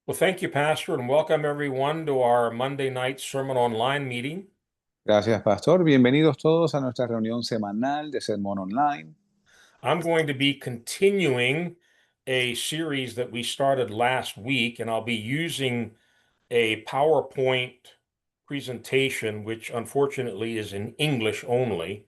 Well, thank you, Pastor, and welcome everyone to our Monday night Sermon Online meeting. Gracias, Pastor. Bienvenidos todos a nuestra reunión semanal de Sermón Online. I'm going to be continuing a series that we started last week, and I'll be using a PowerPoint presentation, which unfortunately is in English only.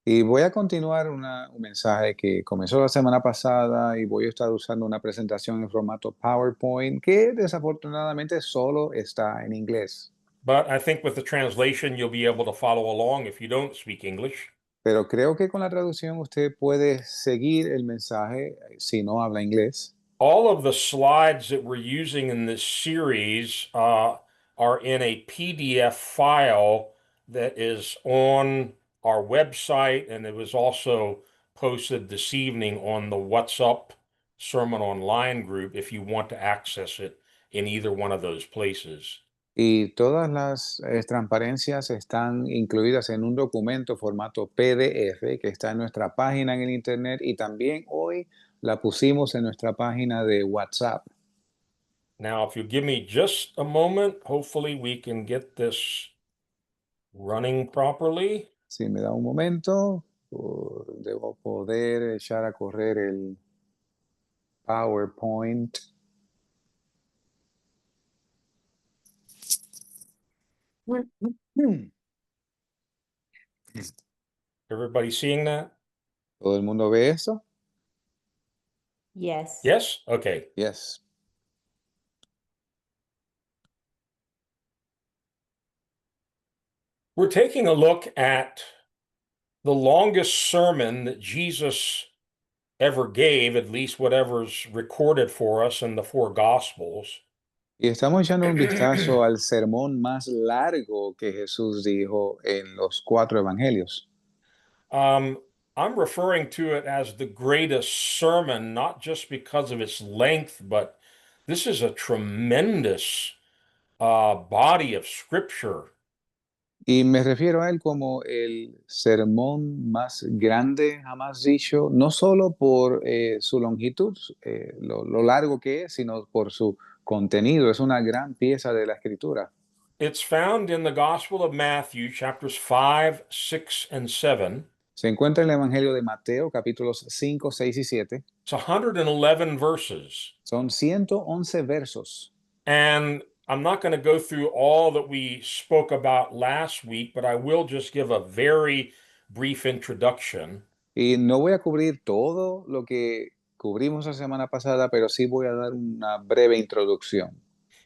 Y voy a continuar un mensaje que comenzó la semana pasada y voy a estar usando una presentación en formato PowerPoint que desafortunadamente solo está en inglés. But I think with the translation, you'll be able to follow along if you don't speak English. Pero creo que con la traducción usted puede seguir el mensaje si no habla inglés. All of the slides that we're using in this series are in a PDF file that is on our website, and it was also posted this evening on the What's Up Sermon Online group if you want to access it in either one of those places. Y todas las transparencias están incluidas en un documento formato PDF que está en nuestra página en el internet y también hoy la pusimos en nuestra página de WhatsApp. Now, if you give me just a moment, hopefully we can get this running properly. Si me da un momento, debo poder echar a correr el PowerPoint. Everybody seeing that? ¿Todo el mundo ve eso? Yes. Yes? Okay. Yes. We're taking a look at the longest sermon that Jesus ever gave, at least whatever's recorded for us in the four Gospels. Y estamos echando un vistazo al sermón más largo que Jesús dijo en los 4 evangelios. I'm referring to it as the greatest sermon, not just because of its length, but this is a tremendous body of scripture. Y me refiero a él como el sermón más grande jamás dicho, no solo por su longitud, lo largo que es, sino por su contenido. Es una gran pieza de la escritura. It's found in the Gospel of Matthew, chapters 5, 6, and 7. Se encuentra en el Evangelio de Mateo, capítulos 5, 6 y 7. It's 111 verses. Son 111 versos. And I'm not going to go through all that we spoke about last week, but I will just give a very brief introduction. Y no voy a cubrir todo lo que cubrimos la semana pasada, pero sí voy a dar una breve introducción.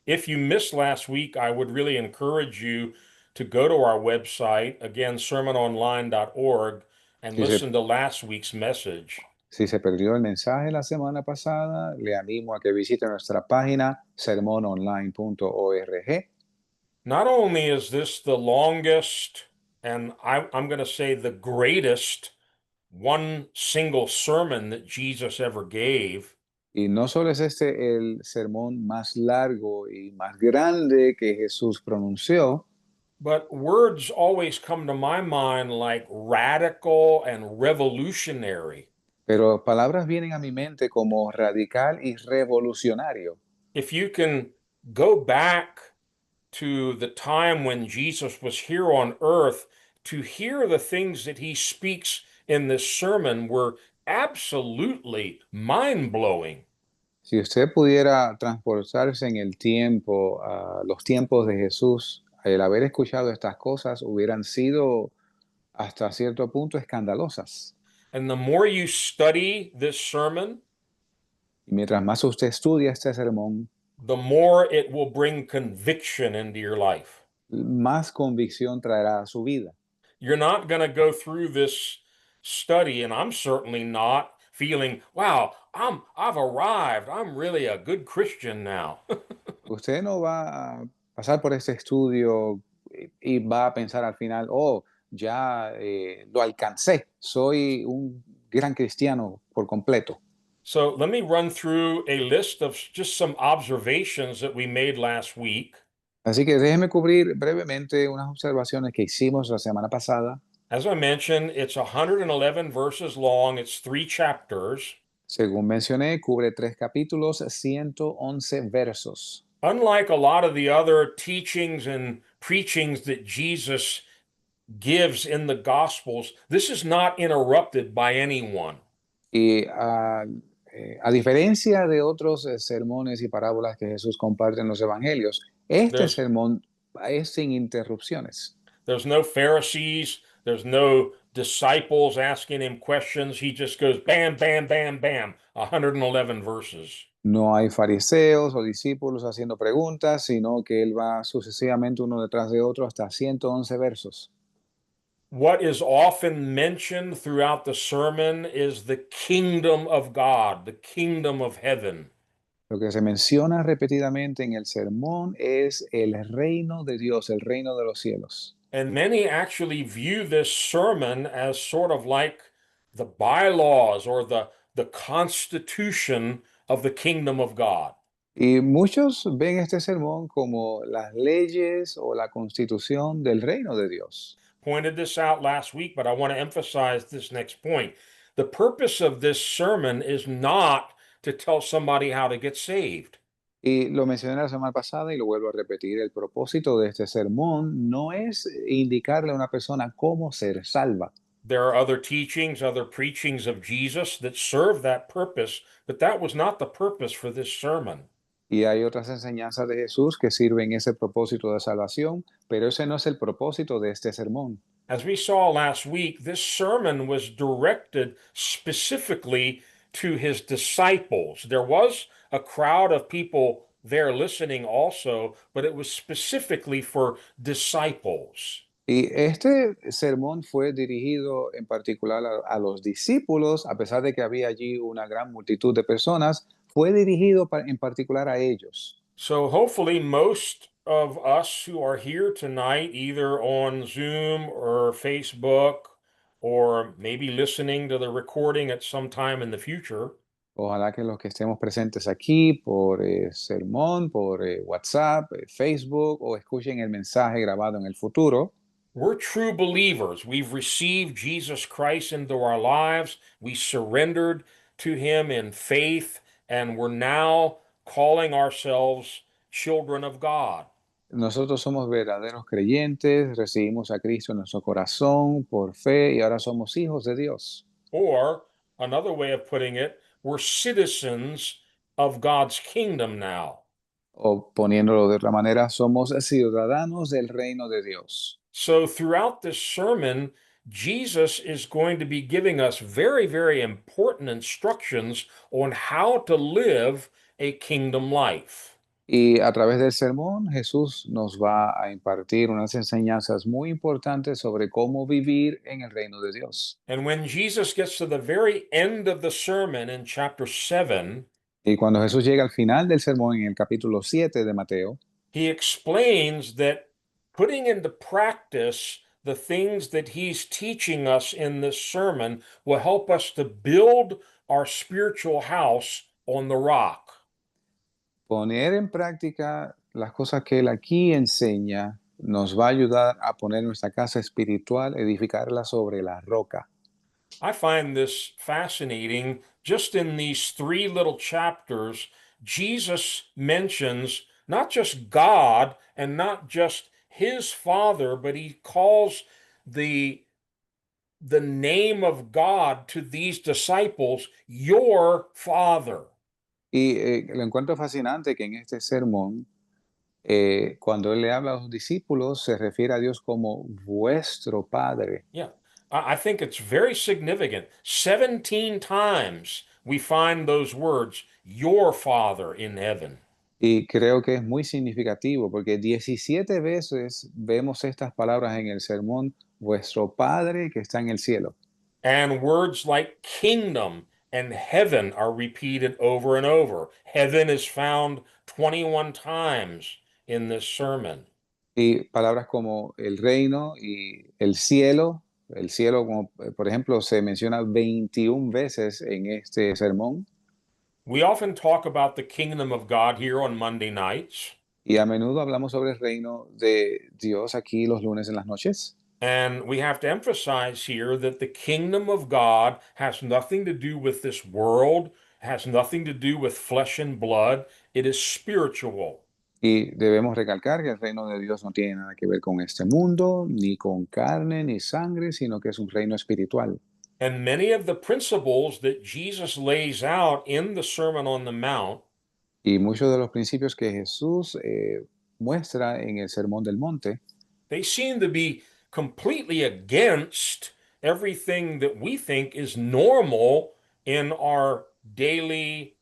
If you missed last week, I would really encourage you to go to our website, again, sermononline.org, and Sí, listen to last week's message. Si se perdió el mensaje la semana pasada, le animo a que visite nuestra página sermononline.org. Not only is this the longest, and I'm going to say the greatest, one single sermon that Jesus ever gave, Y no solo es este el sermón más largo y más grande que Jesús pronunció, but words always come to my mind like radical and revolutionary. pero palabras vienen a mi mente como radical y revolucionario. If you can go back to the time when Jesus was here on earth, to hear the things that he speaks in this sermon were absolutely mind-blowing. Si usted pudiera transportarse en el tiempo, a los tiempos de Jesús, el haber escuchado estas cosas hubieran sido hasta cierto punto escandalosas. And the more you study this sermon, Y mientras más usted estudia este sermón, the more it will bring conviction into your life. más convicción traerá a su vida. You're not going to go through this study, and I'm certainly not feeling, wow, I've arrived. I'm really a good Christian now. Usted no va a pasar por este estudio y va a pensar al final, oh, ya lo alcancé, soy un gran cristiano por completo. So let me run through a list of just some observations that we made last week. Así que déjeme cubrir brevemente unas observaciones que hicimos la semana pasada. As I mentioned, it's 111 verses long. It's 3 chapters. Según mencioné, cubre 3 capítulos, 111 versos. Unlike a lot of the other teachings and preachings that Jesus gives in the Gospels, this is not interrupted by anyone. Y a diferencia de otros sermones y parábolas que Jesús comparte en los evangelios, este There's sermón es sin interrupciones. there's no Pharisees, there's no disciples asking him questions. He just goes bam, bam, bam, bam, 111 verses. No hay fariseos o discípulos haciendo preguntas, sino que él va sucesivamente uno detrás de otro hasta 111 versos. What is often mentioned throughout the sermon is the kingdom of God, the kingdom of heaven. Lo que se menciona repetidamente en el sermón es el reino de Dios, el reino de los cielos. And many actually view this sermon as sort of like the bylaws or the constitution of the kingdom of God. Y muchos ven este sermón como las leyes o la constitución del reino de Dios. Pointed this out last week, but I want to emphasize this next point. The purpose of this sermon is not to tell somebody how to get saved. Y lo mencioné la semana pasada y lo vuelvo a repetir. El propósito de este sermón no es indicarle a una persona cómo ser salva. There are other teachings, other preachings of Jesus that serve that purpose, but that was not the purpose for this sermon. Y hay otras enseñanzas de Jesús que sirven ese propósito de salvación, pero ese no es el propósito de este sermón. As we saw last week, this sermon was directed specifically to his disciples. There was a crowd of people there listening also, but it was specifically for disciples. Y este sermón fue dirigido en particular a los discípulos, a pesar de que había allí una gran multitud de personas, fue dirigido en particular a ellos. So hopefully, most of us who are here tonight, either on Zoom or Facebook, or maybe listening to the recording at some time in the future, Ojalá que los que estemos presentes aquí por sermón, por WhatsApp, Facebook o escuchen el mensaje grabado en el futuro, we're true believers. We've received Jesus Christ into our lives. We surrendered to him in faith, and we're now calling ourselves children of God. nosotros somos verdaderos creyentes, recibimos a Cristo en nuestro corazón por fe y ahora somos hijos de Dios. Or another way of putting it, we're citizens of God's kingdom now. O poniéndolo de otra manera, somos ciudadanos del reino de Dios. So throughout this sermon, Jesus is going to be giving us very, very important instructions on how to live a kingdom life. Y a través del sermón, Jesús nos va a impartir unas enseñanzas muy importantes sobre cómo vivir en el reino de Dios. And when Jesus gets to the very end of the sermon in chapter 7, Y cuando Jesús llega al final del sermón, en el capítulo 7 de Mateo, he explains that putting into practice the things that he's teaching us in this sermon will help us to build our spiritual house on the rock. poner en práctica las cosas que Él aquí enseña nos va a ayudar a poner nuestra casa espiritual, edificarla sobre la roca. I find this fascinating. Just in these three little chapters, Jesus mentions not just God and not just his Father, but he calls the name of God to these disciples your Father. Y lo encuentro fascinante que en este sermón, cuando Él le habla a los discípulos, se refiere a Dios como vuestro Padre. Yeah, I think it's very significant. 17 times we find those words, your Father in heaven. Y creo que es muy significativo porque 17 veces vemos estas palabras en el sermón, vuestro Padre que está en el cielo. And words like kingdom and heaven are repeated over and over. Heaven is found 21 times in this sermon. Y palabras como el reino y el cielo como por ejemplo se menciona 21 veces en este sermón. We often talk about the kingdom of God here on Monday nights. Y a menudo hablamos sobre el reino de Dios aquí los lunes en las noches. And we have to emphasize here that the kingdom of God has nothing to do with this world, has nothing to do with flesh and blood. It is spiritual. Y debemos recalcar que el reino de Dios no tiene nada que ver con este mundo, ni con carne, ni sangre, sino que es un reino espiritual. And many of the principles that Jesus lays out in the Sermon on the Mount, Y muchos de los principios que Jesús muestra en el Sermón del Monte, they seem to be completely against everything that we think is normal in our daily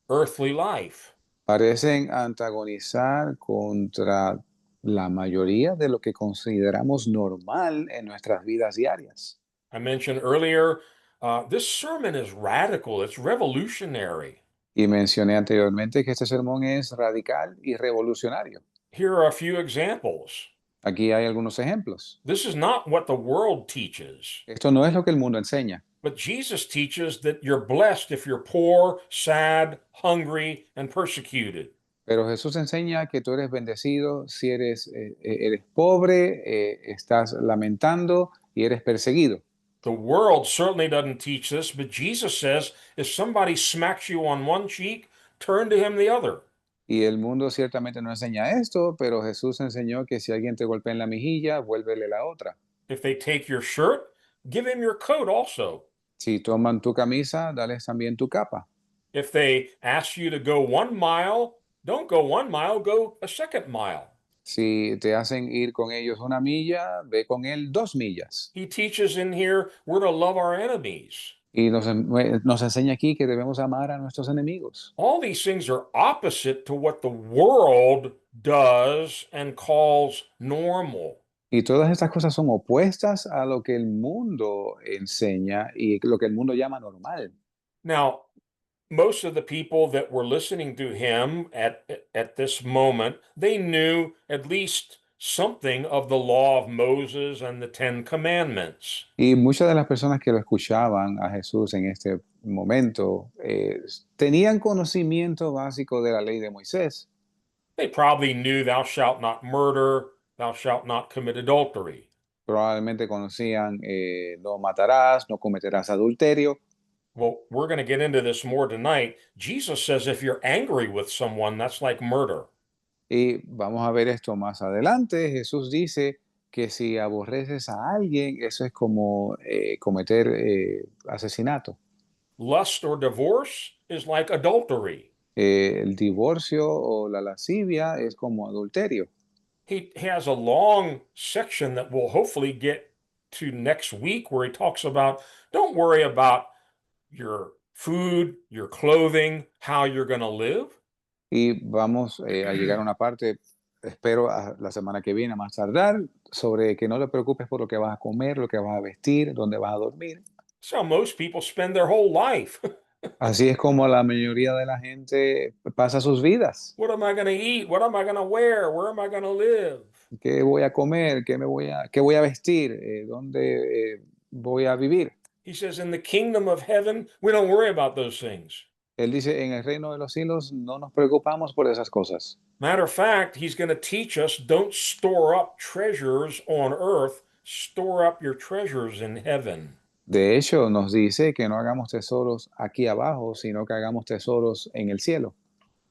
earthly life. parecen antagonizar contra la mayoría de lo que consideramos normal en nuestras vidas diarias. I mentioned earlier, this sermon is radical, it's revolutionary. Y mencioné anteriormente que este sermón es radical y revolucionario. Here are a few examples. Aquí hay algunos ejemplos. This is not what the world teaches, Esto no es lo que el mundo enseña, but Jesus teaches that you're blessed if you're poor, sad, hungry, and persecuted. pero Jesús enseña que tú eres bendecido si eres pobre, estás lamentando y eres perseguido. The world certainly doesn't teach this, but Jesus says if somebody smacks you on one cheek, turn to him the other. Y el mundo ciertamente no enseña esto, pero Jesús enseñó que si alguien te golpea en la mejilla, vuélvele la otra. If they take your shirt, give him your coat also. Si toman tu camisa, dales también tu capa. If they ask you to go 1 mile, don't go 1 mile, go a second mile. Si te hacen ir con ellos una milla, ve con él 2 millas. He teaches in here we're to love our enemies. Y nos enseña aquí que debemos amar a nuestros enemigos. All these things are opposite to what the world does and calls normal. Y todas estas cosas son opuestas a lo que el mundo enseña y lo que el mundo llama normal. Now, most of the people that were listening to him at this moment, they knew at least something of the law of Moses and the Ten Commandments. Y muchas de las personas que lo escuchaban a Jesús en este momento tenían conocimiento básico de la ley de Moisés. They probably knew thou shalt not murder, thou shalt not commit adultery. Probablemente conocían no matarás, no cometerás adulterio. Well, we're going to get into this more tonight. Jesus says if you're angry with someone, that's like murder. Y vamos a ver esto más adelante. Jesús dice que si aborreces a alguien, eso es como cometer asesinato. Lust or divorce is like adultery. El divorcio o la lascivia es como adulterio. He has a long section that we'll hopefully get to next week where he talks about don't worry about your food, your clothing, how you're going to live. Y vamos a llegar a una parte, espero la semana que viene, a más tardar, sobre que no te preocupes por lo que vas a comer, lo que vas a vestir, dónde vas a dormir. That's how most people spend their whole life. Así es como la mayoría de la gente pasa sus vidas. What am I going to eat? What am I going to wear? Where am I going to live? ¿Qué voy a comer? ¿Qué voy a vestir? ¿Dónde voy a vivir? He says, in the kingdom of heaven, we don't worry about those things. Él dice, en el reino de los cielos no nos preocupamos por esas cosas. Matter of fact, he's going to teach us don't store up treasures on earth, store up your treasures in heaven. De hecho, nos dice que no hagamos tesoros aquí abajo, sino que hagamos tesoros en el cielo.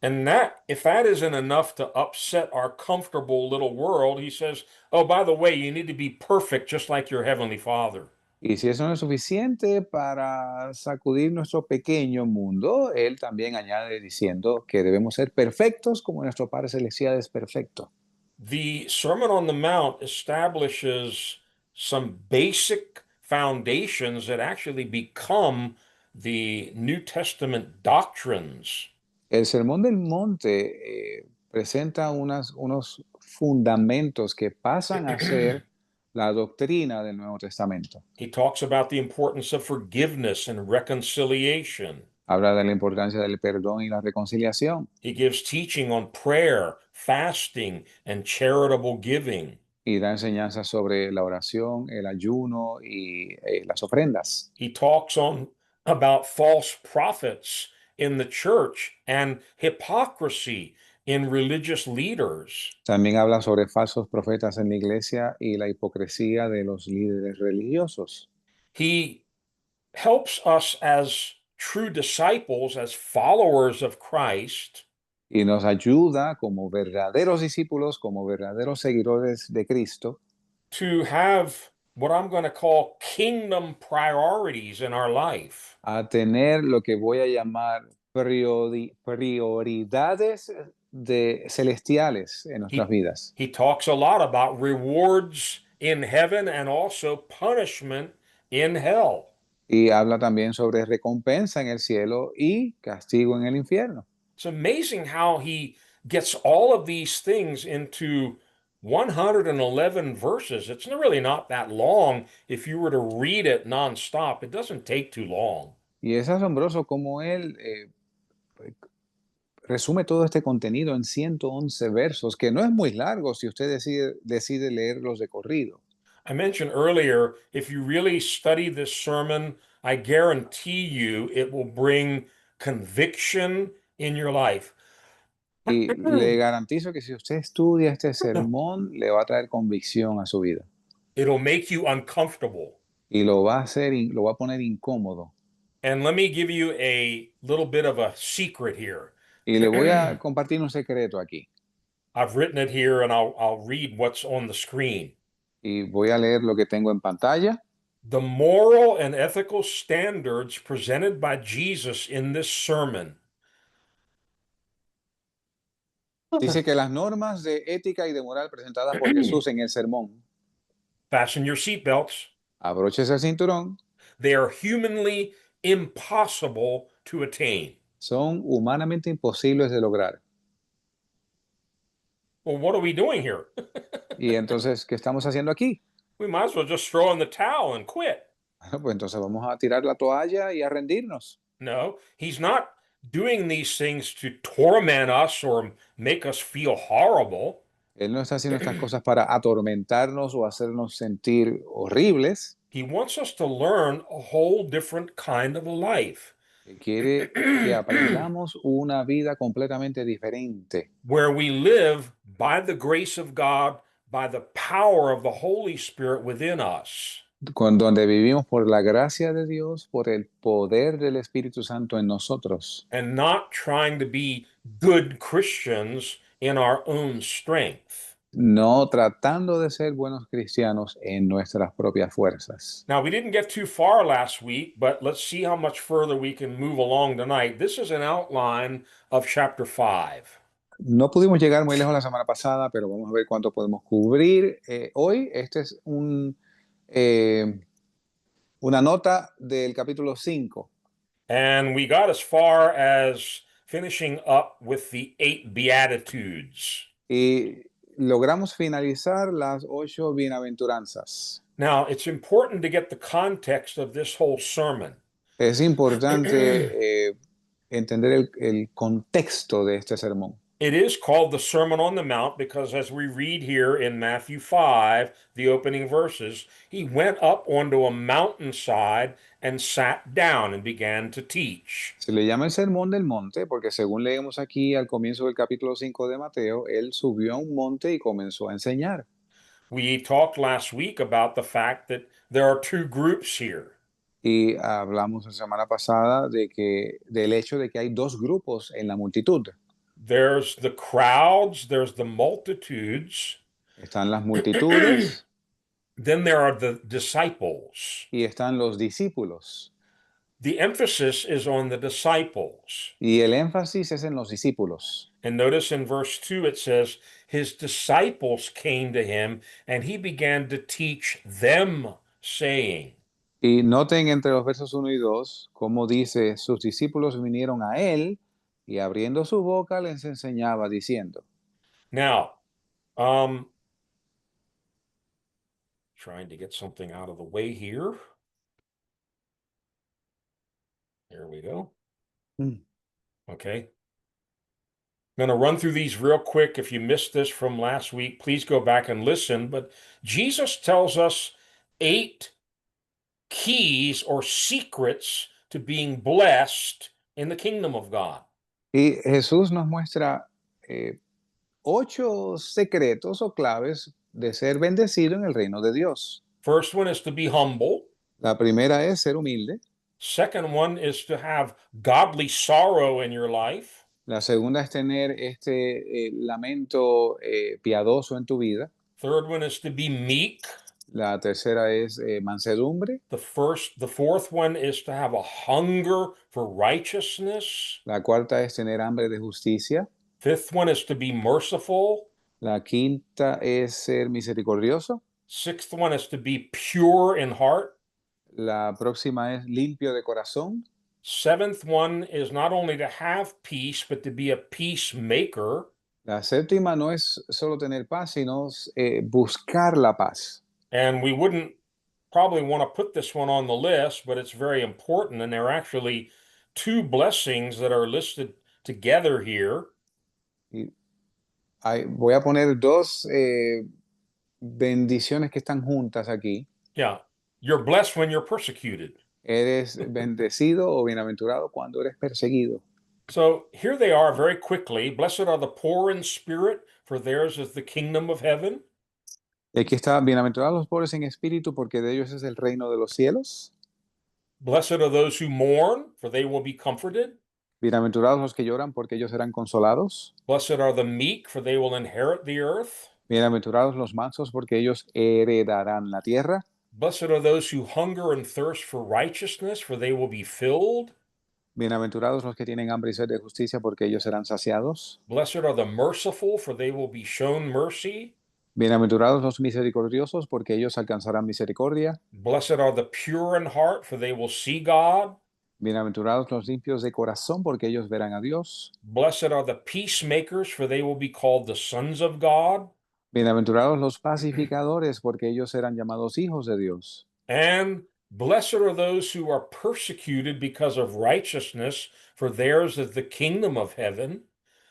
And that, if that isn't enough to upset our comfortable little world, he says, oh, by the way, you need to be perfect just like your heavenly Father. Y si eso no es suficiente para sacudir nuestro pequeño mundo, él también añade diciendo que debemos ser perfectos como nuestro Padre Celestial es perfecto. The Sermon on the Mount establishes some basic foundations that actually become the New Testament doctrines. El Sermón del Monte presenta unos fundamentos que pasan a ser la doctrina del Nuevo Testamento. He talks about the importance of forgiveness and reconciliation. Habla de la importancia del perdón y la reconciliación. He gives teaching on prayer, fasting, and charitable giving. Y da enseñanzas sobre la oración, el ayuno y las ofrendas. He talks on about false prophets in the church and hypocrisy in religious leaders. También habla sobre falsos profetas en la iglesia y la hipocresía de los líderes religiosos. He helps us as true disciples, as followers of Christ, y nos ayuda como verdaderos discípulos, como verdaderos seguidores de Cristo, to have what I'm going to call kingdom priorities in our life. a tener lo que voy a llamar prioridades celestiales en nuestras He vidas. he talks a lot about rewards in heaven and also punishment in hell. Y habla también sobre recompensa en el cielo y castigo en el infierno. It's amazing how he gets all of these things into 111 verses. It's really not that long if you were to read it nonstop. It doesn't take too long. Y es asombroso cómo él resume todo este contenido en 111 versos, que no es muy largo si usted decide leerlos de corrido. I mentioned earlier, if you really study this sermon, I guarantee you it will bring conviction in your life. Y le garantizo que si usted estudia este sermón, le va a traer convicción a su vida. It'll make you uncomfortable. Y lo va a hacer, lo va a poner incómodo. And let me give you a little bit of a secret here. Y le voy a compartir un secreto aquí. I've written it here and I'll read what's on the screen. Y voy a leer lo que tengo en pantalla. The moral and ethical standards presented by Jesus in this sermon Dice que las normas de ética y de moral presentadas por Jesús en el sermón, fasten your seatbelts. abróchese el cinturón, They are humanly impossible to attain. son humanamente imposibles de lograr. Well, what are we doing here? Y entonces, ¿qué estamos haciendo aquí? We might as well just throw in the towel and quit. Bueno, pues entonces vamos a tirar la toalla y a rendirnos. No, he's not doing these things to torment us or make us feel horrible. Él no está haciendo estas cosas para atormentarnos o hacernos sentir horribles. He wants us to learn a whole different kind of a life Él quiere que aprendamos una vida completamente diferente, where we live by the grace of God, by the power of the Holy Spirit within us. con donde vivimos por la gracia de Dios, por el poder del Espíritu Santo en nosotros, And not trying to be good Christians in our own strength. no tratando de ser buenos cristianos en nuestras propias fuerzas. Now, we didn't get too far last week, but let's see how much further we can move along tonight. This is an outline of chapter 5. No pudimos llegar muy lejos la semana pasada, pero vamos a ver cuánto podemos cubrir. Hoy, este es una nota del capítulo 5. And we got as far as finishing up with the 8 Beatitudes. Y logramos finalizar las 8 bienaventuranzas. Now, it's important to get the context of this whole sermon. Es importante entender el contexto de este sermón. It is called the Sermon on the Mount because, as we read here in Matthew 5, the opening verses, he went up onto a mountainside and sat down and began to teach. Se le llama el Sermón del Monte porque según leemos aquí al comienzo del capítulo 5 de Mateo, él subió a un monte y comenzó a enseñar. We talked last week about the fact that there are two groups here. Y hablamos la semana pasada del hecho de que hay dos grupos en la multitud. There's the crowds, there's the multitudes, Están las multitudes then there are the disciples. y están los discípulos. The emphasis is on the disciples. Y el énfasis es en los discípulos. And notice in verse 2 it says, his disciples came to him and he began to teach them, saying. Y noten entre los versos 1 y 2 cómo dice, sus discípulos vinieron a él y abriendo su boca les enseñaba diciendo. Now, trying to get something out of the way here. There we go. Okay. I'm going to run through these real quick. If you missed this from last week, please go back and listen. But Jesus tells us 8 keys or secrets to being blessed in the kingdom of God. Y Jesús nos muestra 8 secretos o claves de ser bendecido en el reino de Dios. First one is to be humble. La primera es ser humilde. Second one is to have godly sorrow in your life. La segunda es tener lamento piadoso en tu vida. Third one is to be meek. La tercera es mansedumbre. The fourth one is to have a hunger for righteousness. La cuarta es tener hambre de justicia. Fifth one is to be merciful. La quinta es ser misericordioso. Sixth one is to be pure in heart. La próxima es limpio de corazón. Seventh one is not only to have peace, but to be a peacemaker. La séptima no es solo tener paz, sino buscar la paz. And we wouldn't probably want to put this one on the list, but it's very important. And there are actually two blessings that are listed together here. Y voy a poner dos bendiciones que están juntas aquí. Yeah. You're blessed when you're persecuted. Eres bendecido o bienaventurado cuando eres perseguido. So here they are very quickly. Blessed are the poor in spirit, for theirs is the kingdom of heaven. Y aquí está, bienaventurados los pobres en espíritu, porque de ellos es el reino de los cielos. Blessed are those who mourn, for they will be comforted. Bienaventurados los que lloran, porque ellos serán consolados. Blessed are the meek, for they will inherit the earth. Bienaventurados los mansos, porque ellos heredarán la tierra. Blessed are those who hunger and thirst for righteousness, for they will be filled. Bienaventurados los que tienen hambre y sed de justicia, porque ellos serán saciados. Blessed are the merciful, for they will be shown mercy. Bienaventurados los misericordiosos, porque ellos alcanzarán misericordia. Blessed are the pure in heart, for they will see God. Bienaventurados los limpios de corazón, porque ellos verán a Dios. Blessed are the peacemakers, for they will be called the sons of God. Bienaventurados los pacificadores, porque ellos serán llamados hijos de Dios. And blessed are those who are persecuted because of righteousness, for theirs is the kingdom of heaven.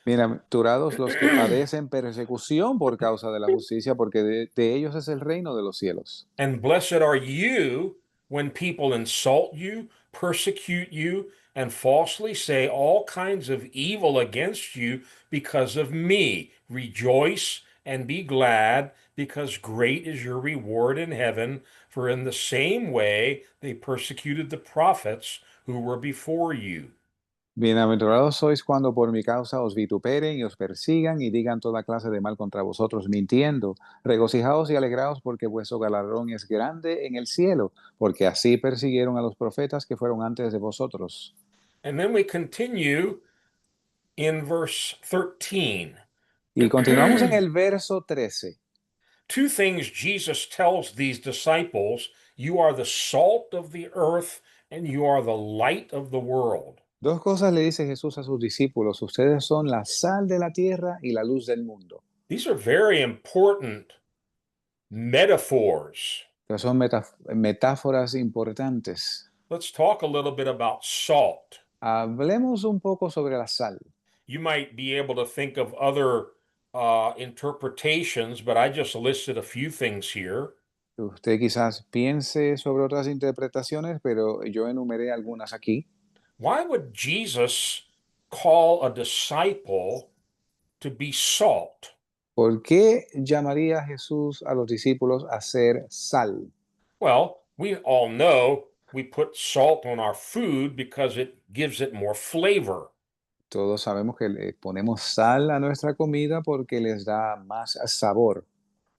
Bienaventurados los que padecen persecución por causa de la justicia, porque de ellos es el reino de los cielos. And blessed are you when people insult you, persecute you, and falsely say all kinds of evil against you because of me. Rejoice and be glad, because great is your reward in heaven, for in the same way they persecuted the prophets who were before you. Bienaventurados sois cuando por mi causa os vituperen y os persigan y digan toda clase de mal contra vosotros mintiendo. Regocijaos y alegraos porque vuestro galardón es grande en el cielo, porque así persiguieron a los profetas que fueron antes de vosotros. And then we continue in verse 13. Y continuamos en el verso 13. Two things Jesus tells these disciples: you are the salt of the earth and you are the light of the world. Dos cosas le dice Jesús a sus discípulos: ustedes son la sal de la tierra y la luz del mundo. These are very important metaphors. Pero son metáforas importantes. Let's talk a little bit about salt. Hablemos un poco sobre la sal. You might be able to think of other interpretations, but I just listed a few things here. Usted quizás piense sobre otras interpretaciones, pero yo enumeré algunas aquí. Why would Jesus call a disciple to be salt? ¿Por qué llamaría Jesús a los discípulos a ser sal? Well, we all know we put salt on our food because it gives it more flavor. Todos sabemos que le ponemos sal a nuestra comida porque les da más sabor.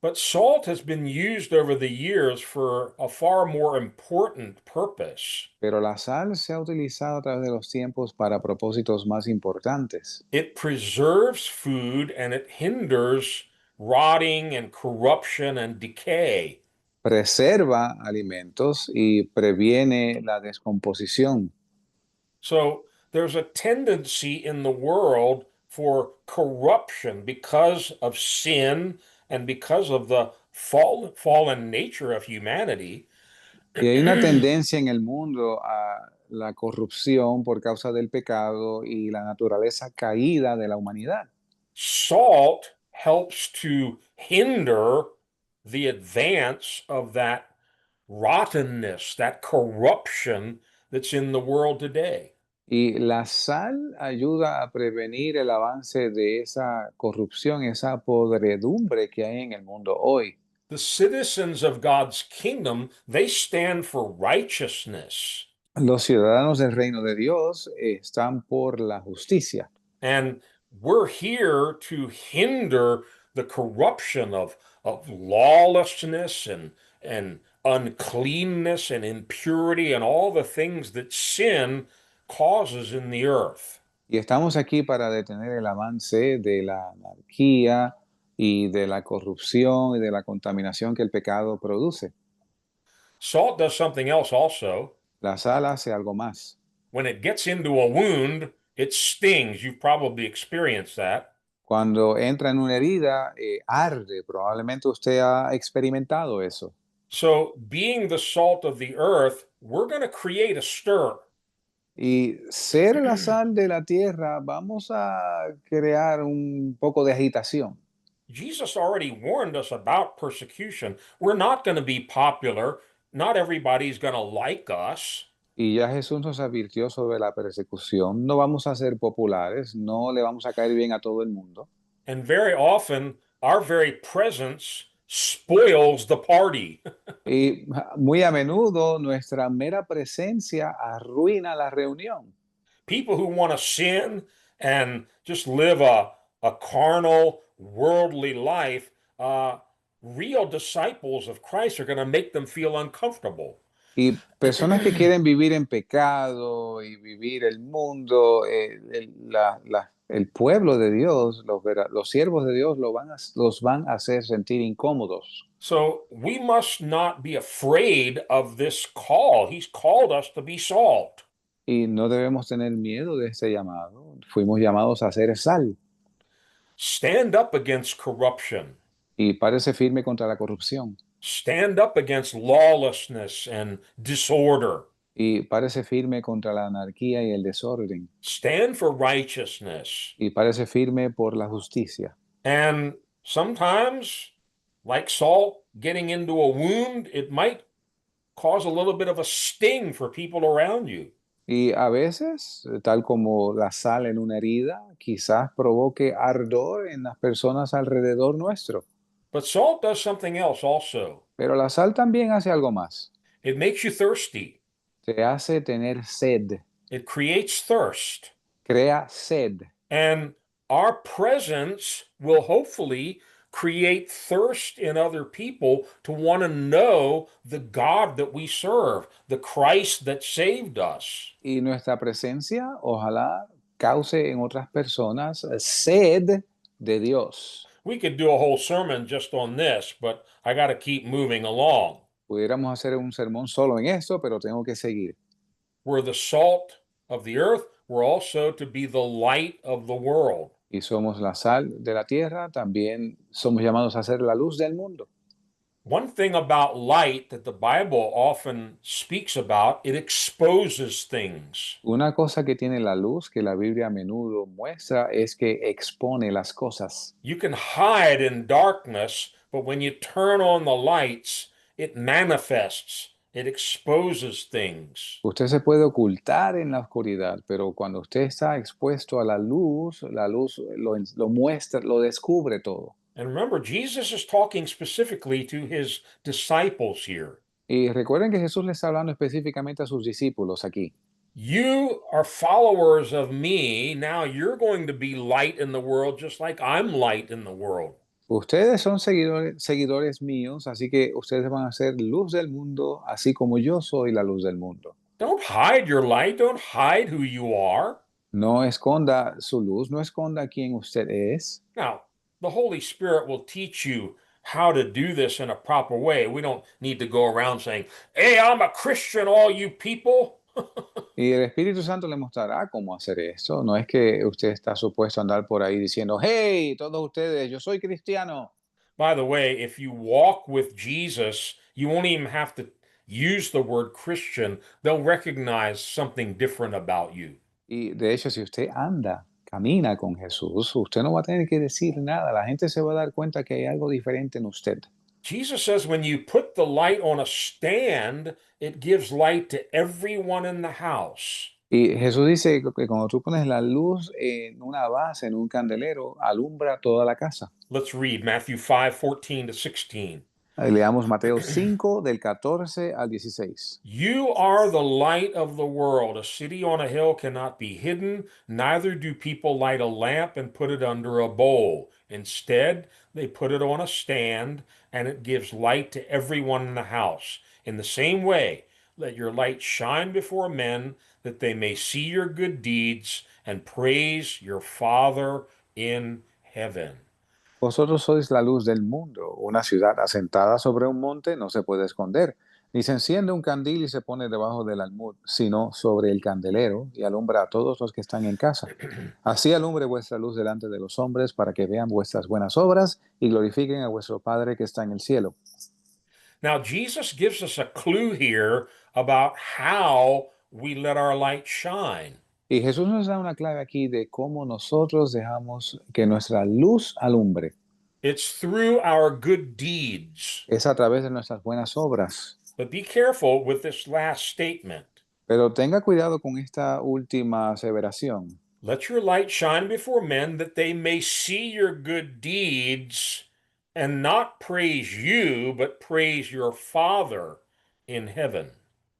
But salt has been used over the years for a far more important purpose. Pero la sal se ha utilizado a través de los tiempos para propósitos más importantes. It preserves food and it hinders rotting and corruption and decay. Preserva alimentos y previene la descomposición. So there's a tendency in the world for corruption because of sin and because of the fallen nature of humanity. Y hay una tendencia en el mundo a la corrupción por causa del pecado y la naturaleza caída de la humanidad. Salt helps to hinder the advance of that rottenness, that corruption that's in the world today. Y la sal ayuda a prevenir el avance de esa corrupción, esa podredumbre que hay en el mundo hoy. The citizens of God's kingdom, they stand for righteousness. Los ciudadanos del reino de Dios están por la justicia. And we're here to hinder the corruption of lawlessness and uncleanness and impurity and all the things that sin causes in the earth. Y estamos aquí para detener el avance de la anarquía y de la corrupción y de la contaminación que el pecado produce. Salt does something else also. La sal hace algo más. When it gets into a wound, it stings. You've probably experienced that. Cuando entra en una herida, arde. Probablemente usted ha experimentado eso. So, being the salt of the earth, we're going to create a stir. Y ser la sal de la tierra, vamos a crear un poco de agitación. Jesus already warned us about persecution. We're not going to be popular. Not everybody's going to like us. Y ya Jesús nos advirtió sobre la persecución. No vamos a ser populares, no le vamos a caer bien a todo el mundo. And very often, our very presence spoils the party. Y muy a menudo nuestra mera presencia arruina la reunión. People who want to sin and just live a carnal, worldly life, real disciples of Christ are going to make them feel uncomfortable. Y personas que quieren vivir en pecado y vivir el mundo, el pueblo de Dios, los siervos de Dios los van a hacer sentir incómodos. So we must not be afraid of this call. He's called us to be salt. Y no debemos tener miedo de este llamado. Fuimos llamados a ser sal. Stand up against corruption. Y párese firme contra la corrupción. Stand up against lawlessness and disorder. Y párese firme contra la anarquía y el desorden. Stand for righteousness. Y párese firme por la justicia. And sometimes, like salt getting into a wound, it might cause a little bit of a sting for people around you. Y a veces, tal como la sal en una herida, quizás provoque ardor en las personas alrededor nuestro. But salt does something else also. Pero la sal también hace algo más. It makes you thirsty. Te hace tener sed, It creates thirst. crea sed. And our presence will hopefully create thirst in other people to want to know the God that we serve, the Christ that saved us. Y nuestra presencia, ojalá, cause en otras personas sed de Dios. We could do a whole sermon just on this, but I got to keep moving along. Pudiéramos hacer un sermón solo en esto, pero tengo que seguir. We're the salt of the earth. We're also to be the light of the world. Y somos la sal de la tierra, también somos llamados a ser la luz del mundo. One thing about light that the Bible often speaks about, it exposes things. Una cosa que tiene la luz, que la Biblia a menudo muestra, es que expone las cosas. You can hide in darkness, but when you turn on the lights, it manifests, it exposes things. Usted se puede ocultar en la oscuridad, pero cuando usted está expuesto a la luz lo muestra, lo descubre todo. And remember, Jesus is talking specifically to his disciples here. Y recuerden que Jesús le está hablando específicamente a sus discípulos aquí. You are followers of me. Now you're going to be light in the world, just like I'm light in the world. Ustedes son seguidores míos, así que ustedes van a ser luz del mundo, así como yo soy la luz del mundo. Don't hide your light. Don't hide who you are. No esconda su luz, no esconda quién usted es. Now, the Holy Spirit will teach you how to do this in a proper way. We don't need to go around saying, "Hey, I'm a Christian, all you people." Y el Espíritu Santo le mostrará cómo hacer esto. No es que usted está supuesto a andar por ahí diciendo, hey, todos ustedes, yo soy cristiano. By the way, if you walk with Jesus, you won't even have to use the word Christian. They'll recognize something different about you. Y de hecho, si usted camina con Jesús, usted no va a tener que decir nada. La gente se va a dar cuenta que hay algo diferente en usted. Jesus says when you put the light on a stand, it gives light to everyone in the house. Y Jesús dice que cuando tú pones la luz en una base, en un candelero, alumbra toda la casa. Let's read Matthew 5:14 to 16. Leamos Mateo 5 del 14 al 16. You are the light of the world. A city on a hill cannot be hidden, neither do people light a lamp and put it under a bowl. Instead, they put it on a stand, and it gives light to everyone in the house. In the same way, let your light shine before men, that they may see your good deeds and praise your Father in heaven. Vosotros sois la luz del mundo. Una ciudad asentada sobre un monte no se puede esconder, ni se enciende un candil y se pone debajo del almud, sino sobre el candelero y alumbra a todos los que están en casa. Así alumbre vuestra luz delante de los hombres para que vean vuestras buenas obras y glorifiquen a vuestro Padre que está en el cielo. Now, Jesus gives us a clue here about how we let our light shine. Y Jesús nos da una clave aquí de cómo nosotros dejamos que nuestra luz alumbre. It's through our good deeds. Es a través de nuestras buenas obras. But be careful with this last statement. Pero tenga cuidado con esta última aseveración. Let your light shine before men that they may see your good deeds and not praise you, but praise your Father in heaven.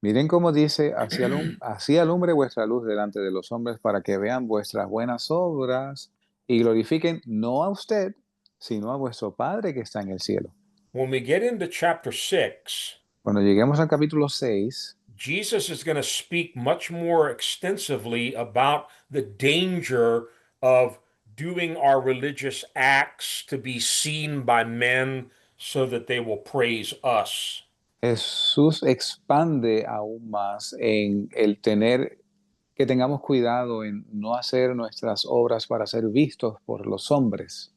Miren cómo dice, así alumbre vuestra luz delante de los hombres para que vean vuestras buenas obras y glorifiquen no a usted, sino a vuestro Padre que está en el cielo. When we get into chapter 6, Cuando lleguemos al capítulo 6, Jesus is going to speak much more extensively about the danger of doing our religious acts to be seen by men so that they will praise us. Jesús expande aún más en el tener que tengamos cuidado en no hacer nuestras obras para ser vistos por los hombres.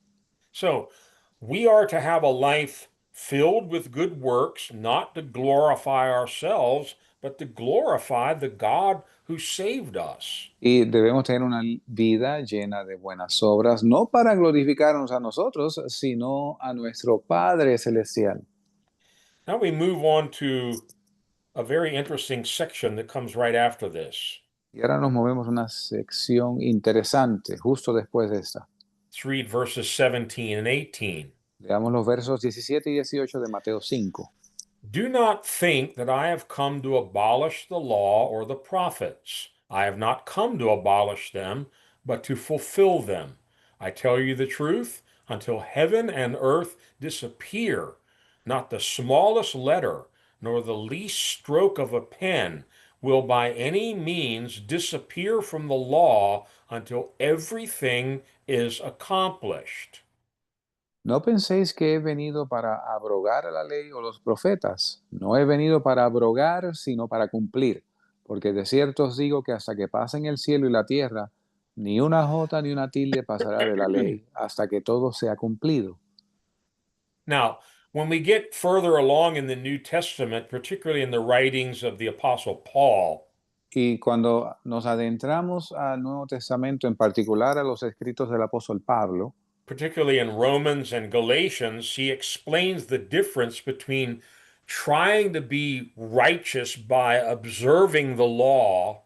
So we are to have a life filled with good works, not to glorify ourselves, but to glorify the God who saved us. Y debemos tener una vida llena de buenas obras, no para glorificarnos a nosotros, sino a nuestro Padre Celestial. Now we move on to a very interesting section that comes right after this. Y ahora nos movemos a una sección interesante, justo después de esta. Let's read verses 17 and 18. Leamos los versos 17 y 18 de Mateo 5. Do not think that I have come to abolish the law or the prophets. I have not come to abolish them, but to fulfill them. I tell you the truth, until heaven and earth disappear, not the smallest letter, nor the least stroke of a pen will by any means disappear from the law until everything is accomplished. No penséis que he venido para abrogar la ley o los profetas. No he venido para abrogar, sino para cumplir. Porque de cierto os digo que hasta que pasen el cielo y la tierra, ni una jota ni una tilde pasará de la ley, hasta que todo sea cumplido. Now, when we get further along in the New Testament, particularly in the writings of the Apostle Paul, Y cuando nos adentramos al Nuevo Testamento, en particular a los escritos del apóstol Pablo, particularly in Romans and Galatians, he explains the difference between trying to be righteous by observing the law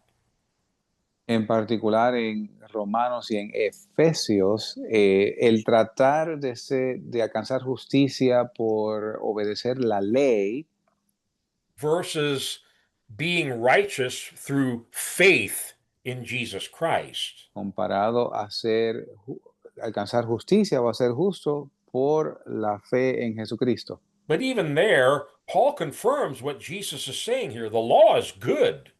en particular en Romanos y en Efesios, el tratar de alcanzar justicia por obedecer la ley versus being righteous through faith in Jesus Christ. comparado a alcanzar justicia o a ser justo por la fe en Jesucristo. But even there, Paul confirms what Jesus is saying here. The law is good.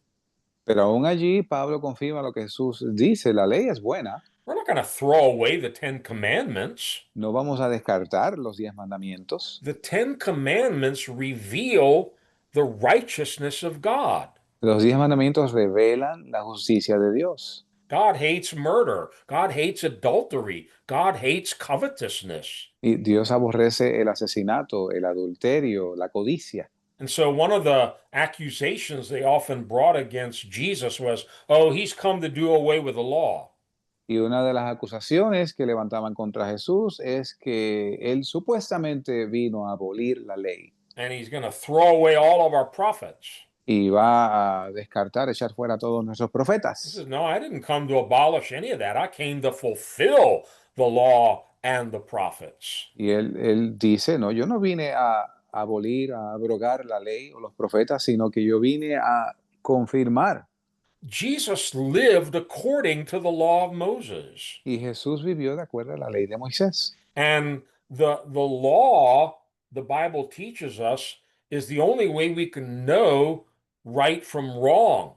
Pero aún allí Pablo confirma lo que Jesús dice, la ley es buena, We're not going to throw away the Ten Commandments. no vamos a descartar los 10 mandamientos. The Ten Commandments reveal the righteousness of God. Los 10 mandamientos revelan la justicia de Dios. God hates murder. God hates adultery. God hates covetousness. Y Dios aborrece el asesinato, el adulterio, la codicia. And so one of the accusations they often brought against Jesus was, oh, he's come to do away with the law. Y una de las acusaciones que levantaban contra Jesús es que él supuestamente vino a abolir la ley And he's going to throw away all of our prophets. y va a descartar, echar fuera a todos nuestros He profetas. says, no, I didn't come to abolish any of that. I came to fulfill the law and the prophets. Y él dice, no, yo no vine a abolir, a abrogar la ley o los profetas, sino que yo vine a confirmar. Jesus lived according to the law of Moses. Y Jesús vivió de acuerdo a la ley de Moisés. And the law, the Bible teaches us, is the only way we can know right from wrong.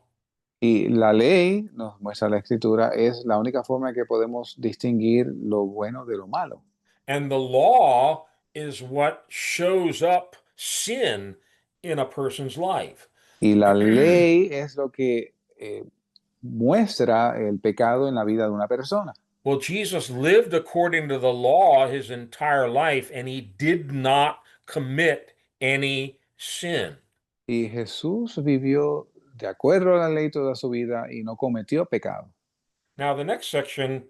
Y la ley, nos muestra la escritura, es la única forma que podemos distinguir lo bueno de lo malo. And the law is what shows up sin in a person's life. Y la ley es lo que muestra el pecado en la vida de una persona. Well, Jesus lived according to the law his entire life, and he did not commit any sin. Y Jesús vivió de acuerdo a la ley toda su vida y no cometió pecado. Now, the next section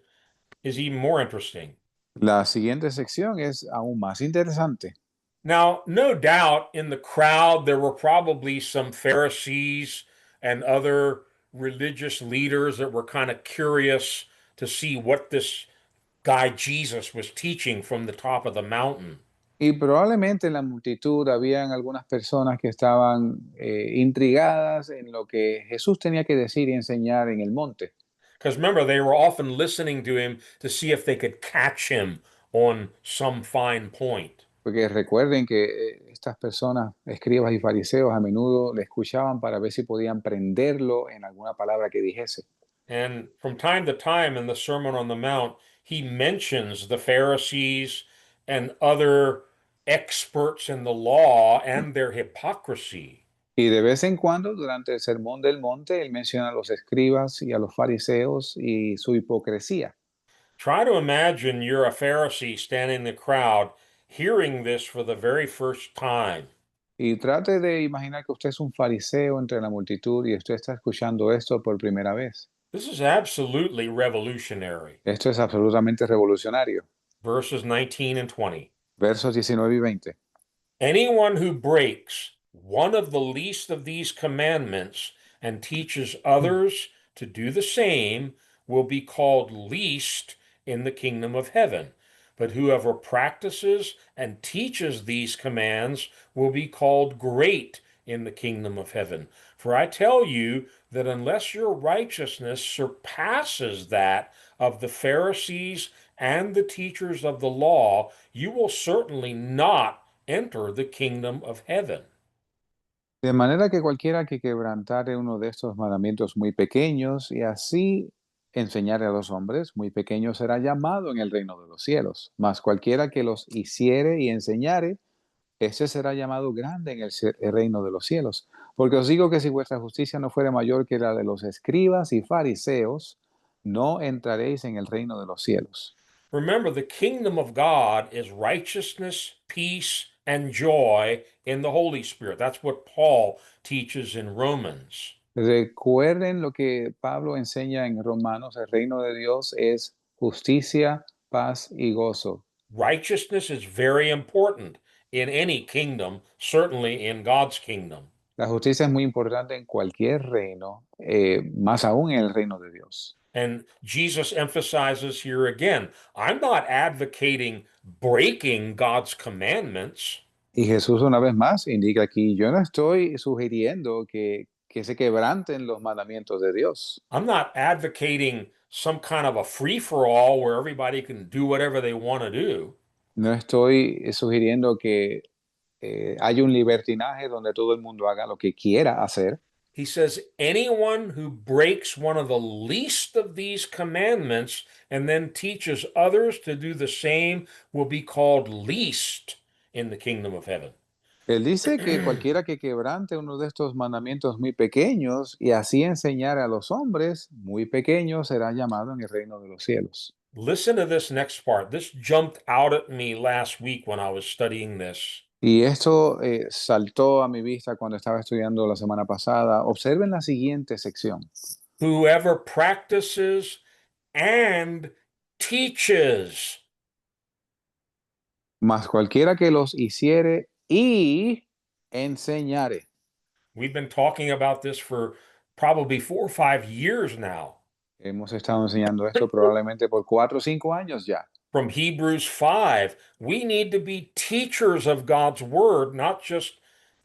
is even more interesting. La siguiente sección es aún más interesante. Now, no doubt in the crowd there were probably some Pharisees and other religious leaders that were kind of curious to see what this guy Jesus was teaching from the top of the mountain. Y probablemente en la multitud habían algunas personas que estaban intrigadas en lo que Jesús tenía que decir y enseñar en el monte. Because remember, they were often listening to him to see if they could catch him on some fine point. Porque recuerden que estas personas, escribas y fariseos, a menudo le escuchaban para ver si podían prenderlo en alguna palabra que dijese. And from time to time in the Sermon on the Mount, he mentions the Pharisees and other experts in the law and their hypocrisy. Y de vez en cuando, durante el Sermón del Monte, él menciona a los escribas y a los fariseos y su hipocresía. Try to imagine you're a Pharisee standing in the crowd hearing this for the very first time. Y trate de imaginar que usted es un fariseo entre la multitud y usted está escuchando esto por primera vez. This is absolutely revolutionary. Esto es absolutamente revolucionario. Verses 19 and 20. Versos 19 y 20. Anyone who breaks one of the least of these commandments and teaches others to do the same will be called least in the kingdom of heaven. But whoever practices and teaches these commands will be called great in the kingdom of heaven. For I tell you that unless your righteousness surpasses that of the Pharisees and the teachers of the law, you will certainly not enter the kingdom of heaven. De manera que cualquiera que quebrantare uno de estos mandamientos muy pequeños y así enseñare a los hombres, muy pequeño será llamado en el reino de los cielos. Mas cualquiera que los hiciere y enseñare, ese será llamado grande en el reino de los cielos. Porque os digo que si vuestra justicia no fuere mayor que la de los escribas y fariseos, no entraréis en el reino de los cielos. Remember, the kingdom of God is righteousness, peace, and joy in the Holy Spirit. That's what Paul teaches in Romans. Recuerden lo que Pablo enseña en Romanos, el reino de Dios es justicia, paz y gozo. Righteousness is very important in any kingdom, certainly in God's kingdom. La justicia es muy importante en cualquier reino, más aún en el reino de Dios. And Jesus emphasizes here again, I'm not advocating breaking God's commandments. Y Jesús una vez más indica aquí, yo no estoy sugiriendo que se quebranten los mandamientos de Dios. I'm not advocating some kind of a free-for-all where everybody can do whatever they want to do. No estoy sugiriendo que haya un libertinaje donde todo el mundo haga lo que quiera hacer. He says, anyone who breaks one of the least of these commandments and then teaches others to do the same will be called least in the kingdom of heaven. Él dice que cualquiera que quebrante uno de estos mandamientos muy pequeños y así enseñar a los hombres muy pequeños será llamado en el reino de los cielos. Listen to this next part. This jumped out at me last week when I was studying this. Y esto saltó a mi vista cuando estaba estudiando la semana pasada. Observen la siguiente sección. Whoever practices and teaches. Mas cualquiera que los hiciere y enseñare. We've been talking about this for probably 4 or 5 years now. Hemos estado enseñando esto probablemente por 4 o 5 años ya. From Hebrews 5, we need to be teachers of God's word, not just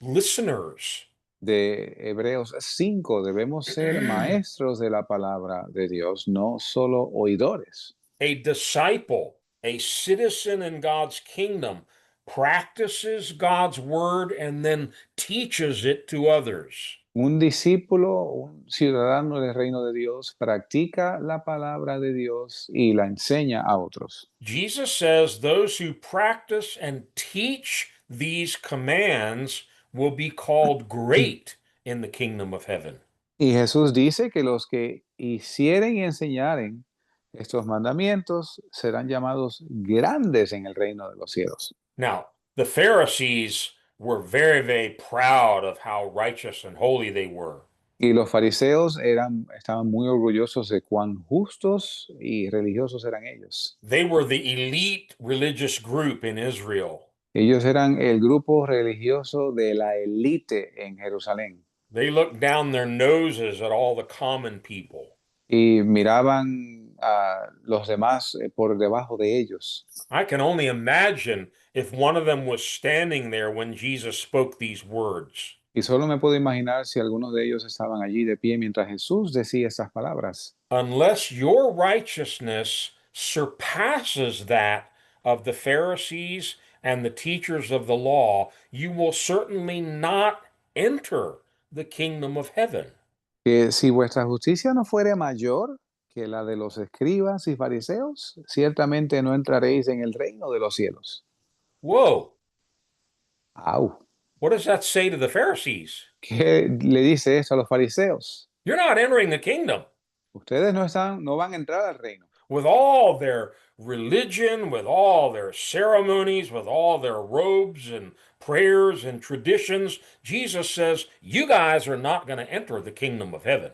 listeners. De Hebreos 5, debemos ser maestros de la palabra de Dios, no solo oidores. A disciple, a citizen in God's kingdom, practices God's word and then teaches it to others. Un discípulo, un ciudadano del reino de Dios, practica la palabra de Dios y la enseña a otros. Jesus says those who practice and teach these commands will be called great in the kingdom of heaven. Y Jesús dice que los que hicieren y enseñaren estos mandamientos serán llamados grandes en el reino de los cielos. Now, the Pharisees were very, very proud of how righteous and holy they were. Y los fariseos estaban muy orgullosos de cuán justos y religiosos eran ellos. They were the elite religious group in Israel. Ellos eran el grupo religioso de la élite en Jerusalén They looked down their noses at all the common people. y miraban a los demás por debajo de ellos. I can only imagine if one of them was standing there when Jesus spoke these words. Y solo me puedo imaginar si algunos de ellos estaban allí de pie mientras Jesús decía estas palabras. Unless your righteousness surpasses that of the Pharisees and the teachers of the law, you will certainly not enter the kingdom of heaven. Que si vuestra justicia no fuere mayor que la de los escribas y fariseos, ciertamente no entraréis en el reino de los cielos. Whoa, ¡Au! what does that say to the Pharisees? ¿Qué le dice esto a los fariseos? You're not entering the kingdom. Ustedes no van a entrar al reino. With all their religion, with all their ceremonies, with all their robes and prayers and traditions, Jesus says, you guys are not going to enter the kingdom of heaven.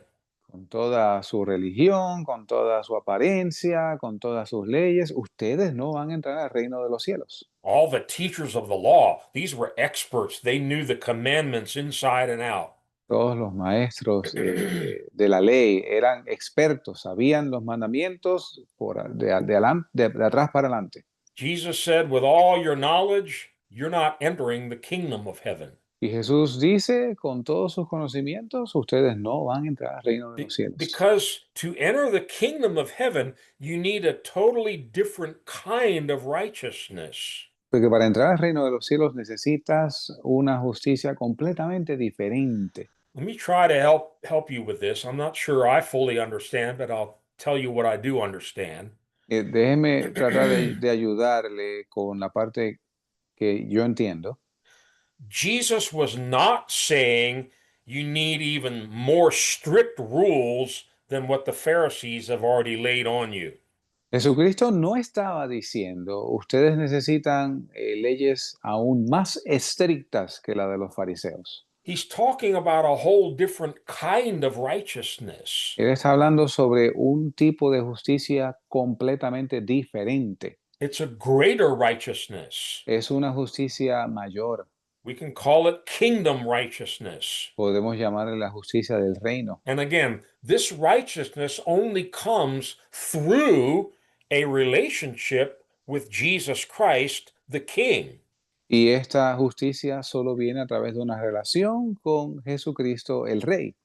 Con toda su religión, con toda su apariencia, con todas sus leyes, ustedes no van a entrar al reino de los cielos. All the teachers of the law, these were experts. They knew the commandments inside and out. Todos los maestros de la ley eran expertos, sabían los mandamientos de atrás para adelante. Jesus said, with all your knowledge, you're not entering the kingdom of heaven. Y Jesús dice, con todos sus conocimientos, ustedes no van a entrar al reino de los cielos. Because to enter the kingdom of heaven, you need a totally different kind of righteousness. Porque para entrar al reino de los cielos necesitas una justicia completamente diferente. Let me try to help you with this. I'm not sure I fully understand, but I'll tell you what I do understand. Déjeme tratar de ayudarle con la parte que yo entiendo. Jesus was not saying you need even more strict rules than what the Pharisees have already laid on you. Jesucristo no estaba diciendo, ustedes necesitan leyes aún más estrictas que la de los fariseos. He's talking about a whole different kind of righteousness. Él está hablando sobre un tipo de justicia completamente diferente. It's a greater righteousness. Es una justicia mayor. We can call it kingdom righteousness. Podemos llamarle la justicia del reino. And again, this righteousness only comes through a relationship with Jesus Christ, the King. Y esta justicia solo viene a través de una relación con Jesucristo, el Rey.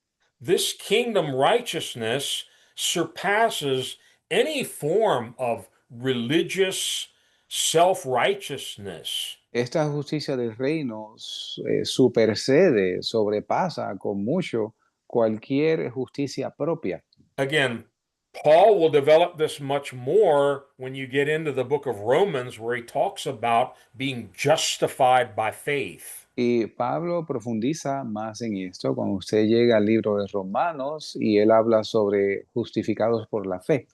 This kingdom righteousness surpasses any form of religious self-righteousness. Esta justicia del reino supersede, sobrepasa con mucho cualquier justicia propia. Again, Paul will develop this much more when you get into the book of Romans, where he talks about being justified by faith. Y Pablo profundiza más en esto cuando usted llega al libro de Romanos y él habla sobre justificados por la fe.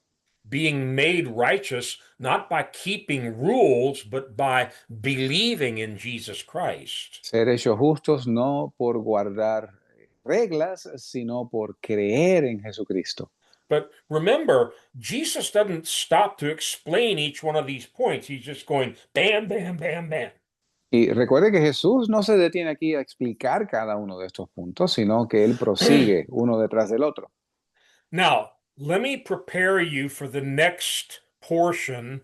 Being made righteous not by keeping rules, but by believing in Jesus Christ. Ser hechos justos no por guardar reglas, sino por creer en Jesucristo. But remember, Jesus doesn't stop to explain each one of these points. He's just going bam, bam, bam, bam. Y recuerde que Jesús no se detiene aquí a explicar cada uno de estos puntos, sino que él prosigue uno detrás del otro. Now, let me prepare you for the next portion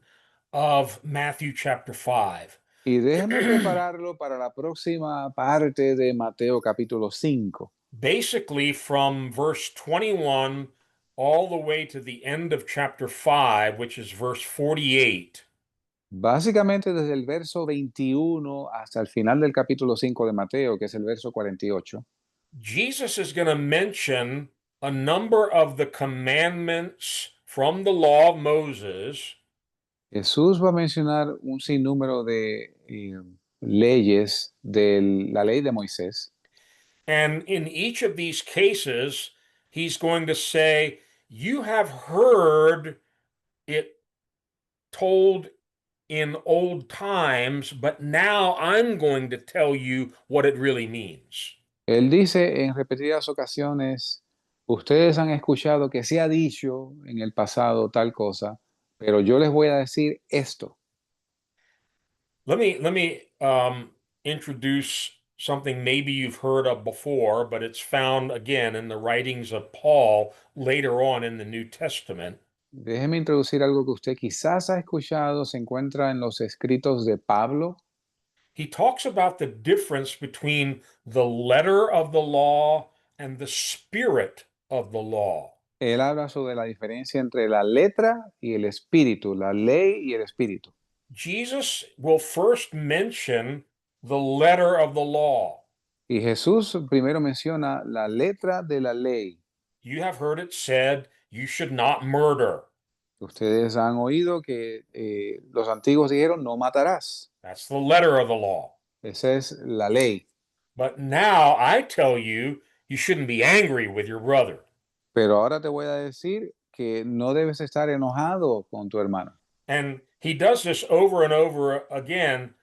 of Matthew chapter 5. Y déjeme prepararlo para la próxima parte de Mateo capítulo 5. Basically, from verse 21 all the way to the end of chapter 5, which is verse 48. Básicamente desde el verso 21 hasta el final del capítulo 5 de Mateo, que es el verso 48, Jesus is going to mention a number of the commandments from the law of Moses, Jesús va a mencionar un sinnúmero de leyes de la ley de Moisés. and in each of these cases, he's going to say, "You have heard it told in old times, but now I'm going to tell you what it really means." Él dice en repetidas ocasiones, ustedes han escuchado que se ha dicho en el pasado tal cosa, pero yo les voy a decir esto. Let me introduce something maybe you've heard of before, but it's found again in the writings of Paul later on in the New Testament. Déjeme introducir algo que usted quizás ha escuchado, se encuentra en los escritos de Pablo. He talks about the difference between the letter of the law and the spirit of the law. Él habla sobre la diferencia entre la letra y el espíritu, la ley y el espíritu. Jesus will first mention the letter of the law. Y Jesús primero menciona la letra de la ley. You have heard it said, "You should not murder." Ustedes han oído que los antiguos dijeron, no matarás. That's the letter of the law. Esa es la ley. But now I tell you, you shouldn't be angry with your brother. Pero ahora te voy a decir que no debes estar enojado con tu hermano. And he does this over and over again,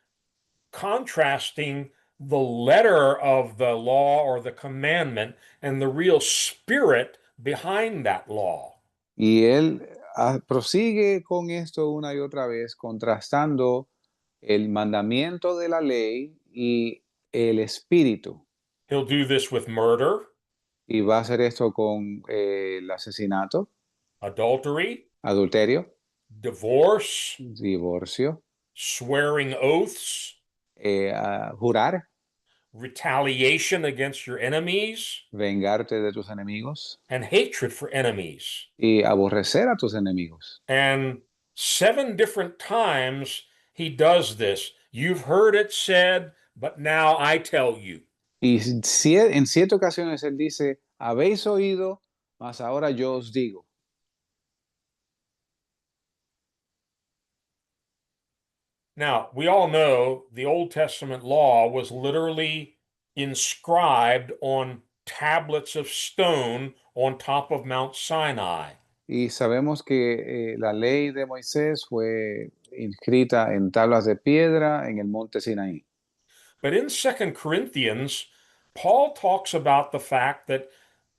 contrasting the letter of the law or the commandment and the real spirit behind that law. Y él prosigue con esto una y otra vez, contrastando el mandamiento de la ley y el espíritu. He'll do this with murder, Y va a hacer esto con el asesinato, adultery, adulterio, divorce, divorcio, swearing oaths, jurar, retaliation against your enemies, vengarte de tus enemigos and hatred for enemies. y aborrecer a tus enemigos. And 7 different times he does this. You've heard it said, but now I tell you. Y en 7 ocasiones él dice, habéis oído, mas ahora yo os digo. Now, we all know the Old Testament law was literally inscribed on tablets of stone on top of Mount Sinai. Y sabemos que la ley de Moisés fue inscrita en tablas de piedra en el monte Sinaí. But in 2 Corinthians, Paul talks about the fact that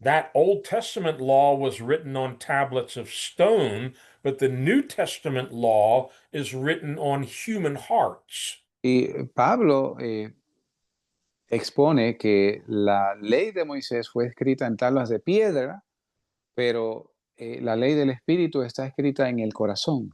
that Old Testament law was written on tablets of stone, but the New Testament law is written on human hearts. Y Pablo expone que la ley de Moisés fue escrita en tablas de piedra, pero la ley del Espíritu está escrita en el corazón.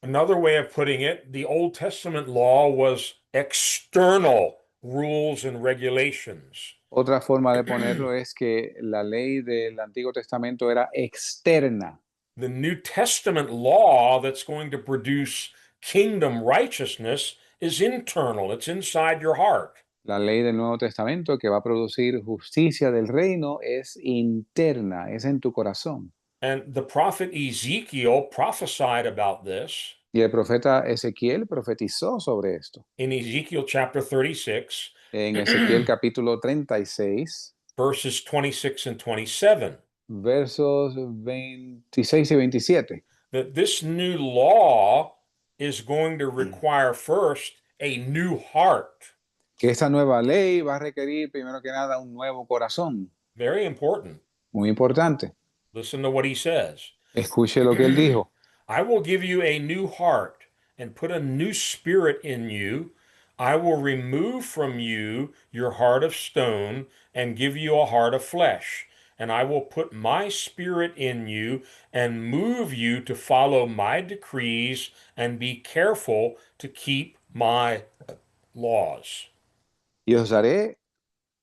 Another way of putting it, the Old Testament law was external rules and regulations. Otra forma de ponerlo es que la ley del Antiguo Testamento era externa. The New Testament law that's going to produce kingdom righteousness is internal, it's inside your heart. La ley del Nuevo Testamento que va a producir justicia del reino es interna, es en tu corazón. And the prophet Ezekiel prophesied about this Y el profeta Ezequiel profetizó sobre esto. in Ezekiel chapter 36, En Ezequiel capítulo 36, verses 26 and 27, versos 26 y 27. that this new law is going to require first a new heart. Que esta nueva ley va a requerir primero que nada un nuevo corazón. Very important. Muy importante. Listen to what he says. Escuche lo que él dijo. I will give you a new heart and put a new spirit in you. I will remove from you your heart of stone and give you a heart of flesh. and I will put my spirit in you and move you to follow my decrees and be careful to keep my laws. Y os daré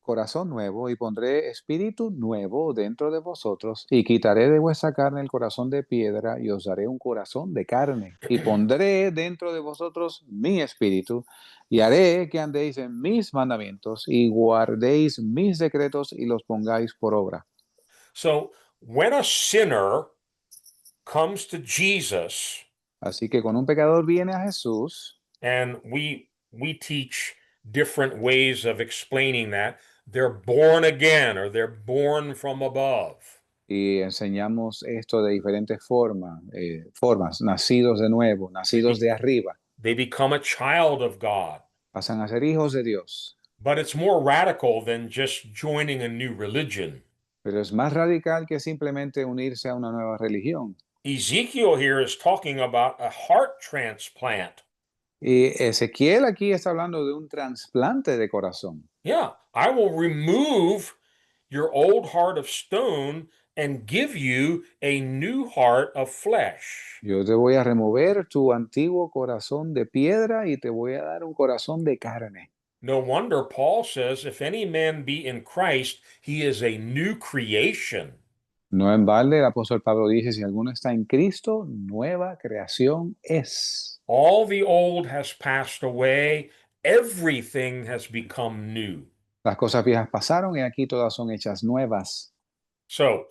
corazón nuevo y pondré espíritu nuevo dentro de vosotros y quitaré de vuestra carne el corazón de piedra y os daré un corazón de carne y pondré dentro de vosotros mi espíritu y haré que andéis en mis mandamientos y guardéis mis decretos y los pongáis por obra. So when a sinner comes to Jesus, Así que cuando un pecador viene a Jesús, and we teach different ways of explaining that, they're born again or they're born from above. y enseñamos esto de diferentes formas, nacidos de nuevo, They, nacidos be, de arriba, they become a child of God. pasan a ser hijos de Dios. But it's more radical than just joining a new religion. Pero es más radical que simplemente unirse a una nueva religión. Ezekiel here is talking about a heart transplant. Y Ezequiel aquí está hablando de un trasplante de corazón. Yeah, I will remove your old heart of stone and give you a new heart of flesh. Yo te voy a remover tu antiguo corazón de piedra y te voy a dar un corazón de carne. No wonder Paul says, if any man be in Christ, he is a new creation. No en balde, el apóstol Pablo dice, si alguno está en Cristo, nueva creación es. All the old has passed away, everything has become new. Las cosas viejas pasaron y aquí todas son hechas nuevas. So,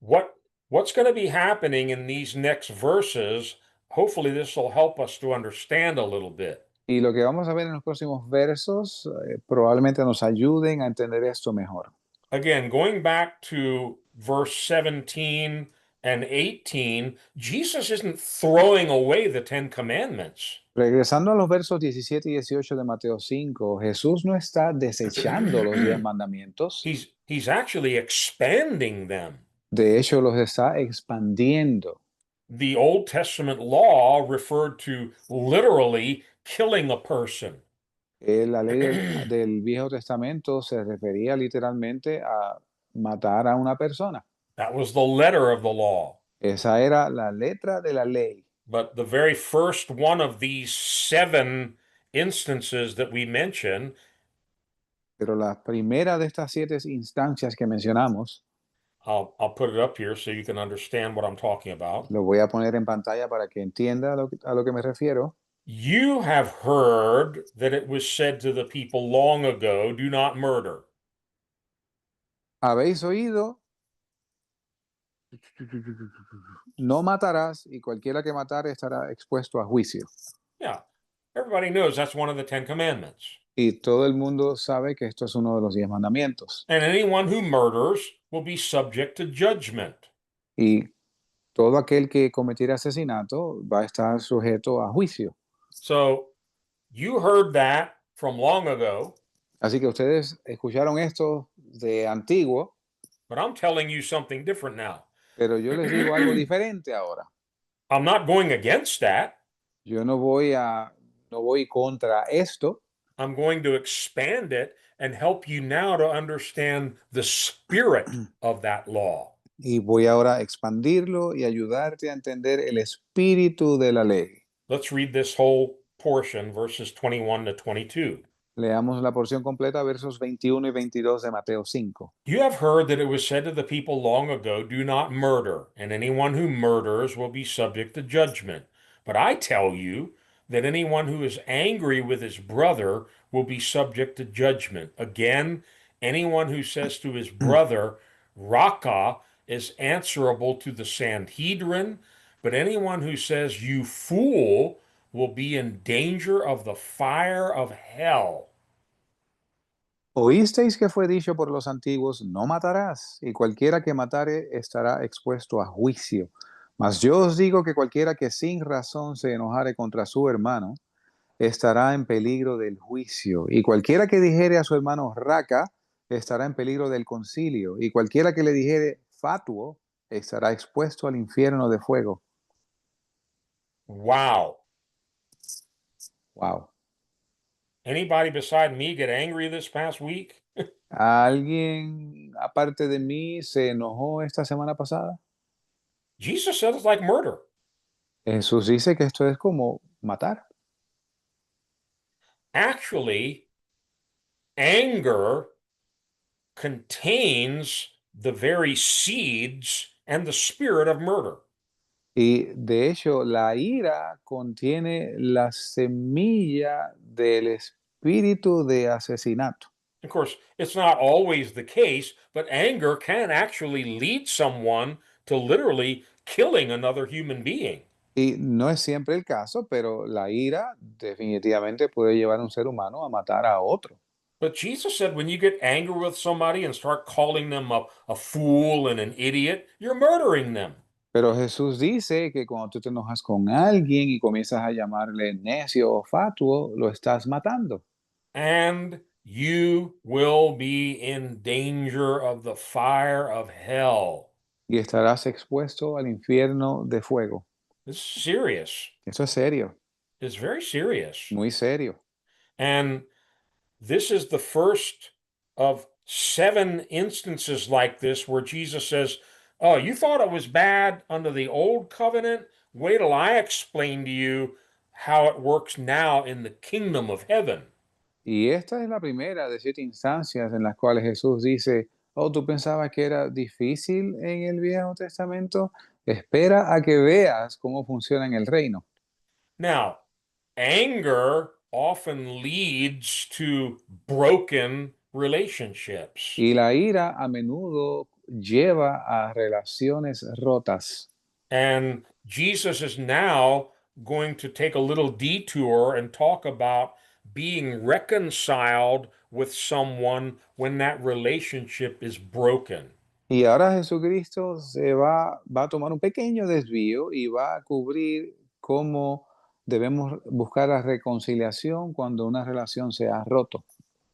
what's going to be happening in these next verses? Hopefully, this will help us to understand a little bit. Y lo que vamos a ver en los próximos versos probablemente nos ayuden a entender esto mejor. Again, going back to verse 17 and 18, Jesus isn't throwing away the Ten Commandments. Regresando a los versos 17 y 18 de Mateo 5, Jesús no está desechando los 10 mandamientos, He's actually expanding them. de hecho los está expandiendo. The Old Testament law referred to literally killing a person. La ley del Viejo Testamento se refería literalmente a matar a una persona. That was the letter of the law. Esa era la letra de la ley. But the very first one of these seven instances that we mention, Pero la primera de estas 7 instancias que mencionamos, I'll put it up here so you can understand what I'm talking about. lo voy a poner en pantalla para que entienda a lo que me refiero. You have heard that it was said to the people long ago, do not murder. Habéis oído, no matarás, y cualquiera que matare estará expuesto a juicio. Yeah, everybody knows that's one of the Ten Commandments. Y todo el mundo sabe que esto es uno de los 10 mandamientos. And anyone who murders will be subject to judgment. Y todo aquel que cometiera asesinato va a estar sujeto a juicio. So you heard that from long ago, Así que ustedes escucharon esto de antiguo, but I'm telling you something different now. pero yo les digo algo diferente ahora. I'm not going against that. Yo no voy contra esto. I'm going to expand it and help you now to understand the spirit of that law. Y voy ahora a expandirlo y ayudarte a entender el espíritu de la ley. Let's read this whole portion, verses 21 to 22. Leamos la porción completa, versos 21 y 22 de Mateo 5. You have heard that it was said to the people long ago, do not murder, and anyone who murders will be subject to judgment. But I tell you that anyone who is angry with his brother will be subject to judgment. Again, anyone who says to his brother, Raka, is answerable to the Sanhedrin, but anyone who says, you fool, will be in danger of the fire of hell. Oísteis que fue dicho por los antiguos, no matarás, y cualquiera que matare estará expuesto a juicio. Mas yo os digo que cualquiera que sin razón se enojare contra su hermano, estará en peligro del juicio. Y cualquiera que dijere a su hermano raca, estará en peligro del concilio. Y cualquiera que le dijere fatuo, estará expuesto al infierno de fuego. Wow. Wow. Anybody beside me get angry this past week? ¿Alguien aparte de mí se enojó esta semana pasada? Jesus said it's like murder. Jesús dice que esto es como matar. Actually, anger contains the very seeds and the spirit of murder. Y de hecho, la ira contiene la semilla del espíritu de asesinato. Of course, it's not always the case, but anger can actually lead someone to literally killing another human being. Y no es siempre el caso, pero la ira definitivamente puede llevar a un ser humano a matar a otro. But Jesus said when you get angry with somebody and start calling them a fool and an idiot, you're murdering them. Pero Jesús dice que cuando tú te enojas con alguien y comienzas a llamarle necio o fatuo, lo estás matando. And you will be in danger of the fire of hell. Y estarás expuesto al infierno de fuego. This is serious. Eso es serio, It's very serious. muy serio. And this is the first of 7 instances like this where Jesus says, "Oh, you thought it was bad under the old covenant? Wait till I explain to you how it works now in the kingdom of heaven." Y esta es la primera de 7 instancias en las cuales Jesús dice, oh, ¿tú pensabas que era difícil en el Viejo Testamento? Espera a que veas cómo funciona en el reino. Now, anger often leads to broken relationships. Y la ira a menudo lleva a relaciones rotas. And Jesus is now going to take a little detour and talk about being reconciled with someone when that relationship is broken. Y ahora Jesucristo va a tomar un pequeño desvío y va a cubrir cómo debemos buscar la reconciliación cuando una relación se ha roto.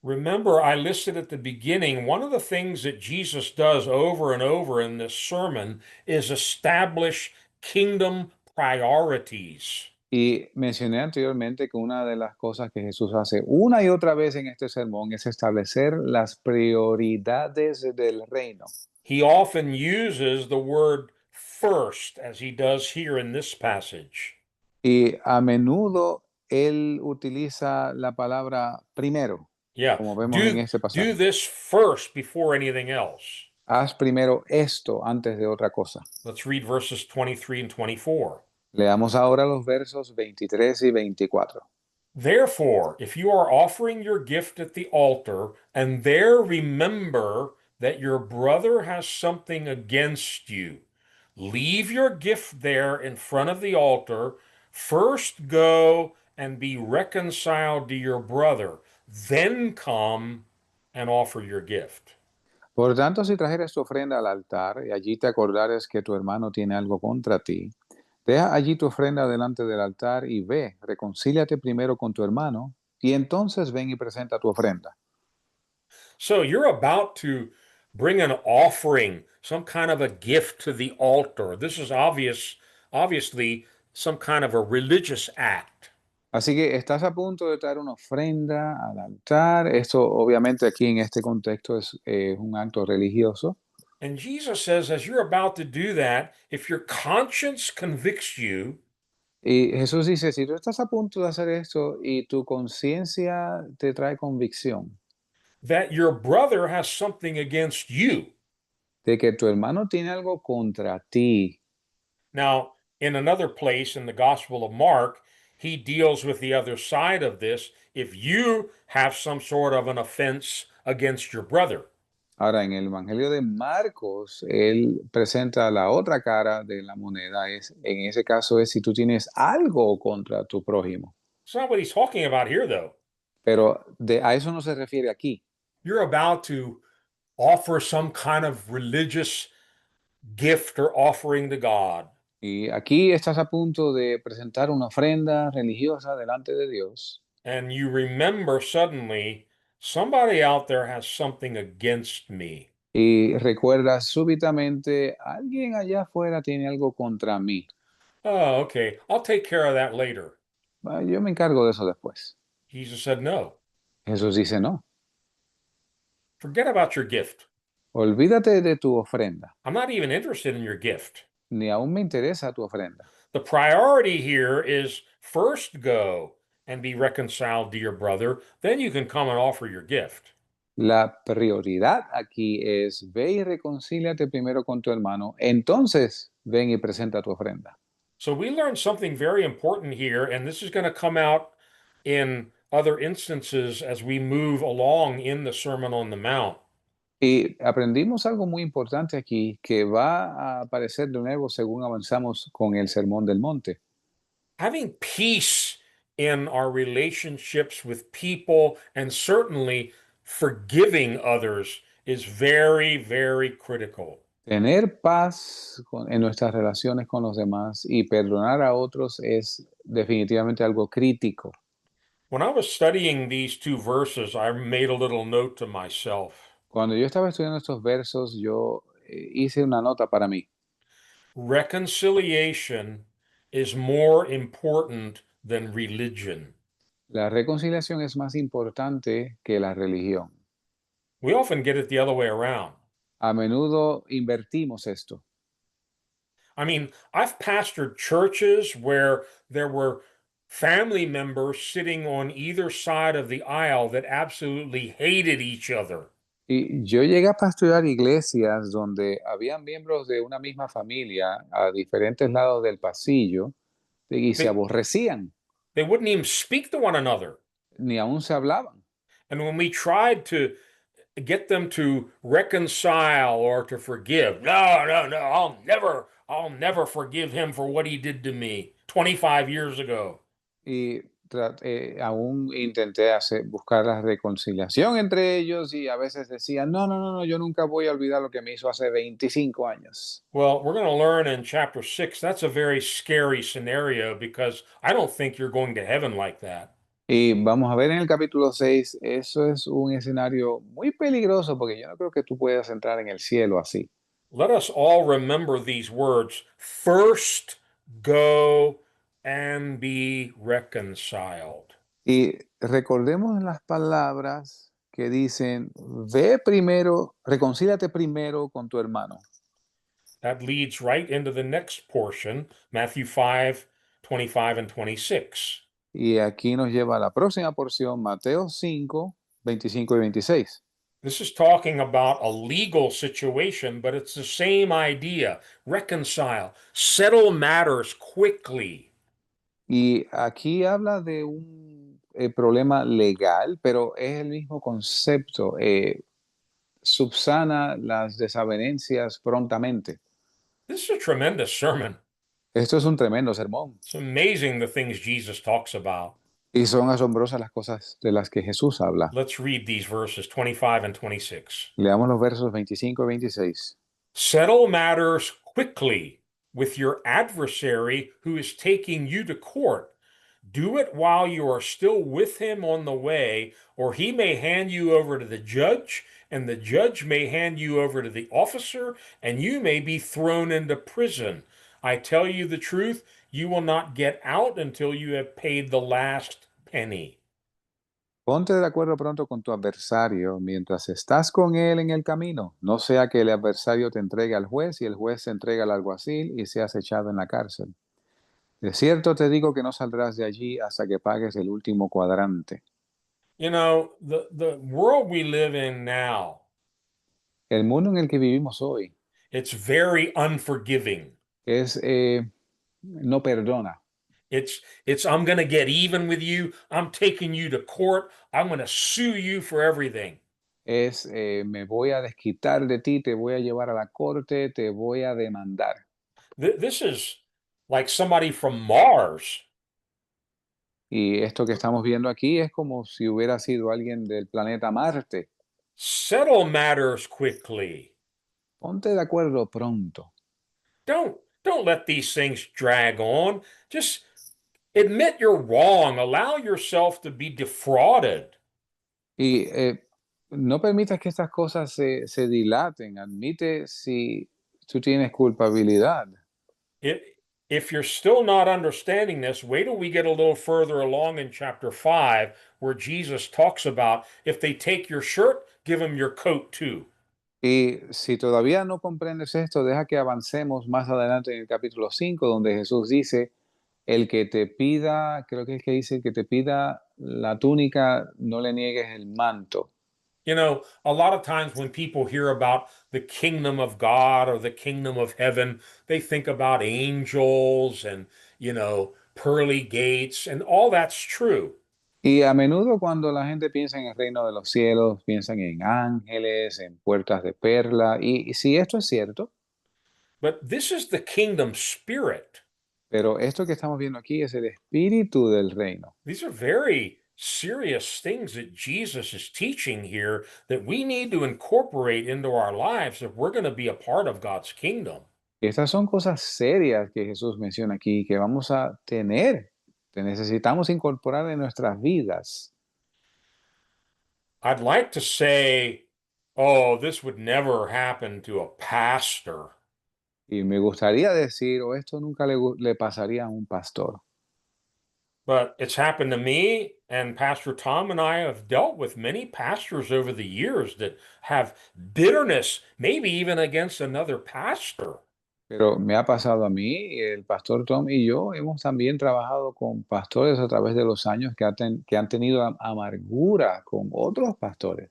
Remember, I listed at the beginning, one of the things that Jesus does over and over in this sermon is establish kingdom priorities. Y mencioné anteriormente que una de las cosas que Jesús hace una y otra vez en este sermón es establecer las prioridades del reino. He often uses the word first, as he does here in this passage. Y a menudo él utiliza la palabra primero, Yeah, como vemos en do este do pasaje. this first before anything else. Haz primero esto antes de otra cosa. Let's read verses 23 and 24. Leamos ahora los versos 23 y 24. Therefore, if you are offering your gift at the altar, and there remember that your brother has something against you, leave your gift there in front of the altar. First go and be reconciled to your brother, then come and offer your gift. Por tanto, si trajeres tu ofrenda al altar y allí te acordares que tu hermano tiene algo contra ti, deja allí tu ofrenda delante del altar y ve, reconcíliate primero con tu hermano y entonces ven y presenta tu ofrenda. So you're about to bring an offering, some kind of a gift to the altar. This is obviously some kind of a religious act. Así que estás a punto de traer una ofrenda al altar. Esto obviamente aquí en este contexto es un acto religioso. And Jesus says, as you're about to do that, if your conscience convicts you, Y Jesús dice, si tú estás a punto de hacer esto y tu conciencia te trae convicción that your brother has something against you. de que tu hermano tiene algo contra ti. Now, in another place in the Gospel of Mark, he deals with the other side of this. If you have some sort of an offense against your brother. Ahora, en el Evangelio de Marcos, él presenta la otra cara de la moneda. En ese caso es si tú tienes algo contra tu prójimo. It's not what he's talking about here, though. Pero a eso no se refiere aquí. You're about to offer some kind of religious gift or offering to God. Y aquí estás a punto de presentar una ofrenda religiosa delante de Dios. And you remember suddenly somebody out there has something against me. Y recuerdas súbitamente, alguien allá afuera tiene algo contra mí. Oh, okay. I'll take care of that later. Yo me encargo de eso después. Jesus said no. Jesús dice no. Forget about your gift. Olvídate de tu ofrenda, I'm not even interested in your gift. ni aún me interesa tu ofrenda. The priority here is first go and be reconciled to your brother. Then you can come and offer your gift. La prioridad aquí es ve y reconcíliate primero con tu hermano, entonces ven y presenta tu ofrenda. So we learned something very important here, and this is going to come out in other instances as we move along in the Sermon on the Mount. Y aprendimos algo muy importante aquí que va a aparecer de nuevo según avanzamos con el Sermón del Monte. Having peace in our relationships with people and certainly forgiving others is very, very critical. Tener paz en nuestras relaciones con los demás y perdonar a otros es definitivamente algo crítico. When I was studying these two verses, I made a little note to myself. Cuando yo estaba estudiando estos versos, yo hice una nota para mí. Reconciliation is more important than religion. La reconciliación es más importante que la religión. We often get it the other way around. A menudo invertimos esto. I mean, I've pastored churches where there were family members sitting on either side of the aisle that absolutely hated each other. Y yo llegué a pastorear iglesias donde había miembros de una misma familia a diferentes lados del pasillo y se They, aborrecían, they wouldn't even speak to one another. ni aún se hablaban. And when we tried to get them to reconcile or to forgive, no, I'll never forgive him for what he did to me 25 years ago. Y aún intenté buscar la reconciliación entre ellos y a veces decían, no, no, no, no, yo nunca voy a olvidar lo que me hizo hace 25 años. Well, we're going to learn in chapter 6 that's a very scary scenario because I don't think you're going to heaven like that. Y vamos a ver en el capítulo 6, eso es un escenario muy peligroso porque yo no creo que tú puedas entrar en el cielo así. Let us all remember these words. First go and be reconciled. Y recordemos las palabras que dicen, ve primero, reconcíliate primero con tu hermano. That leads right into the next portion, Matthew 5, 25 and 26. Y aquí nos lleva a la próxima porción, Mateo 5, 25 y 26. This is talking about a legal situation, but it's the same idea. Reconcile, settle matters quickly. Y aquí habla de un problema legal, pero es el mismo concepto. Subsana las desavenencias prontamente. This is a tremendous sermon. Esto es un tremendo sermón. It's amazing the things Jesus talks about. Y son asombrosas las cosas de las que Jesús habla. Let's read these verses 25 and 26. Leamos los versos 25 y 26. Settle matters quickly with your adversary who is taking you to court. Do it while you are still with him on the way, or he may hand you over to the judge, and the judge may hand you over to the officer, and you may be thrown into prison. I tell you the truth, you will not get out until you have paid the last penny. Ponte de acuerdo pronto con tu adversario mientras estás con él en el camino. No sea que el adversario te entregue al juez y el juez se entregue al alguacil y seas echado en la cárcel. De cierto te digo que no saldrás de allí hasta que pagues el último cuadrante. You know, the world we live in now, El mundo en el que vivimos hoy it's very unforgiving. es no perdona. It's I'm going to get even with you. I'm taking you to court. I'm going to sue you for everything. Es me voy a desquitar de ti, te voy a llevar a la corte, te voy a demandar. This is like somebody from Mars. Y esto que estamos viendo aquí es como si hubiera sido alguien del planeta Marte. Settle matters quickly. Ponte de acuerdo pronto. Don't let these things drag on. Just admit you're wrong. Allow yourself to be defrauded. Y no permitas que estas cosas se dilaten. Admite si tú tienes culpabilidad. It, If you're still not understanding this, wait till we get a little further along in chapter 5, where Jesus talks about if they take your shirt, give them your coat too. Y si todavía no comprendes esto, deja que avancemos más adelante en el capítulo 5, donde Jesús dice, el que te pida, creo que es que dice, el que te pida la túnica, no le niegues el manto. You know, a lot of times when people hear about the kingdom of God or the kingdom of heaven, they think about angels and, pearly gates, and all that's true. Y a menudo cuando la gente piensa en el reino de los cielos, piensan en ángeles, en puertas de perla, y si esto es cierto, But this is the kingdom spirit. pero esto que estamos viendo aquí es el espíritu del reino. These are very serious things that Jesus is teaching here that we need to incorporate into our lives if we're going to be a part of God's kingdom. Estas son cosas serias que Jesús menciona aquí, que vamos a tener, que necesitamos incorporar en nuestras vidas. I'd like to say, oh, this would never happen to a pastor. Y me gustaría decir, o esto nunca le pasaría a un pastor, But it's happened to me, and Pastor Tom and I have dealt with many pastors over the years that have bitterness, maybe even against another pastor. pero me ha pasado a mí, y el pastor Tom y yo hemos también trabajado con pastores a través de los años que han tenido amargura con otros pastores.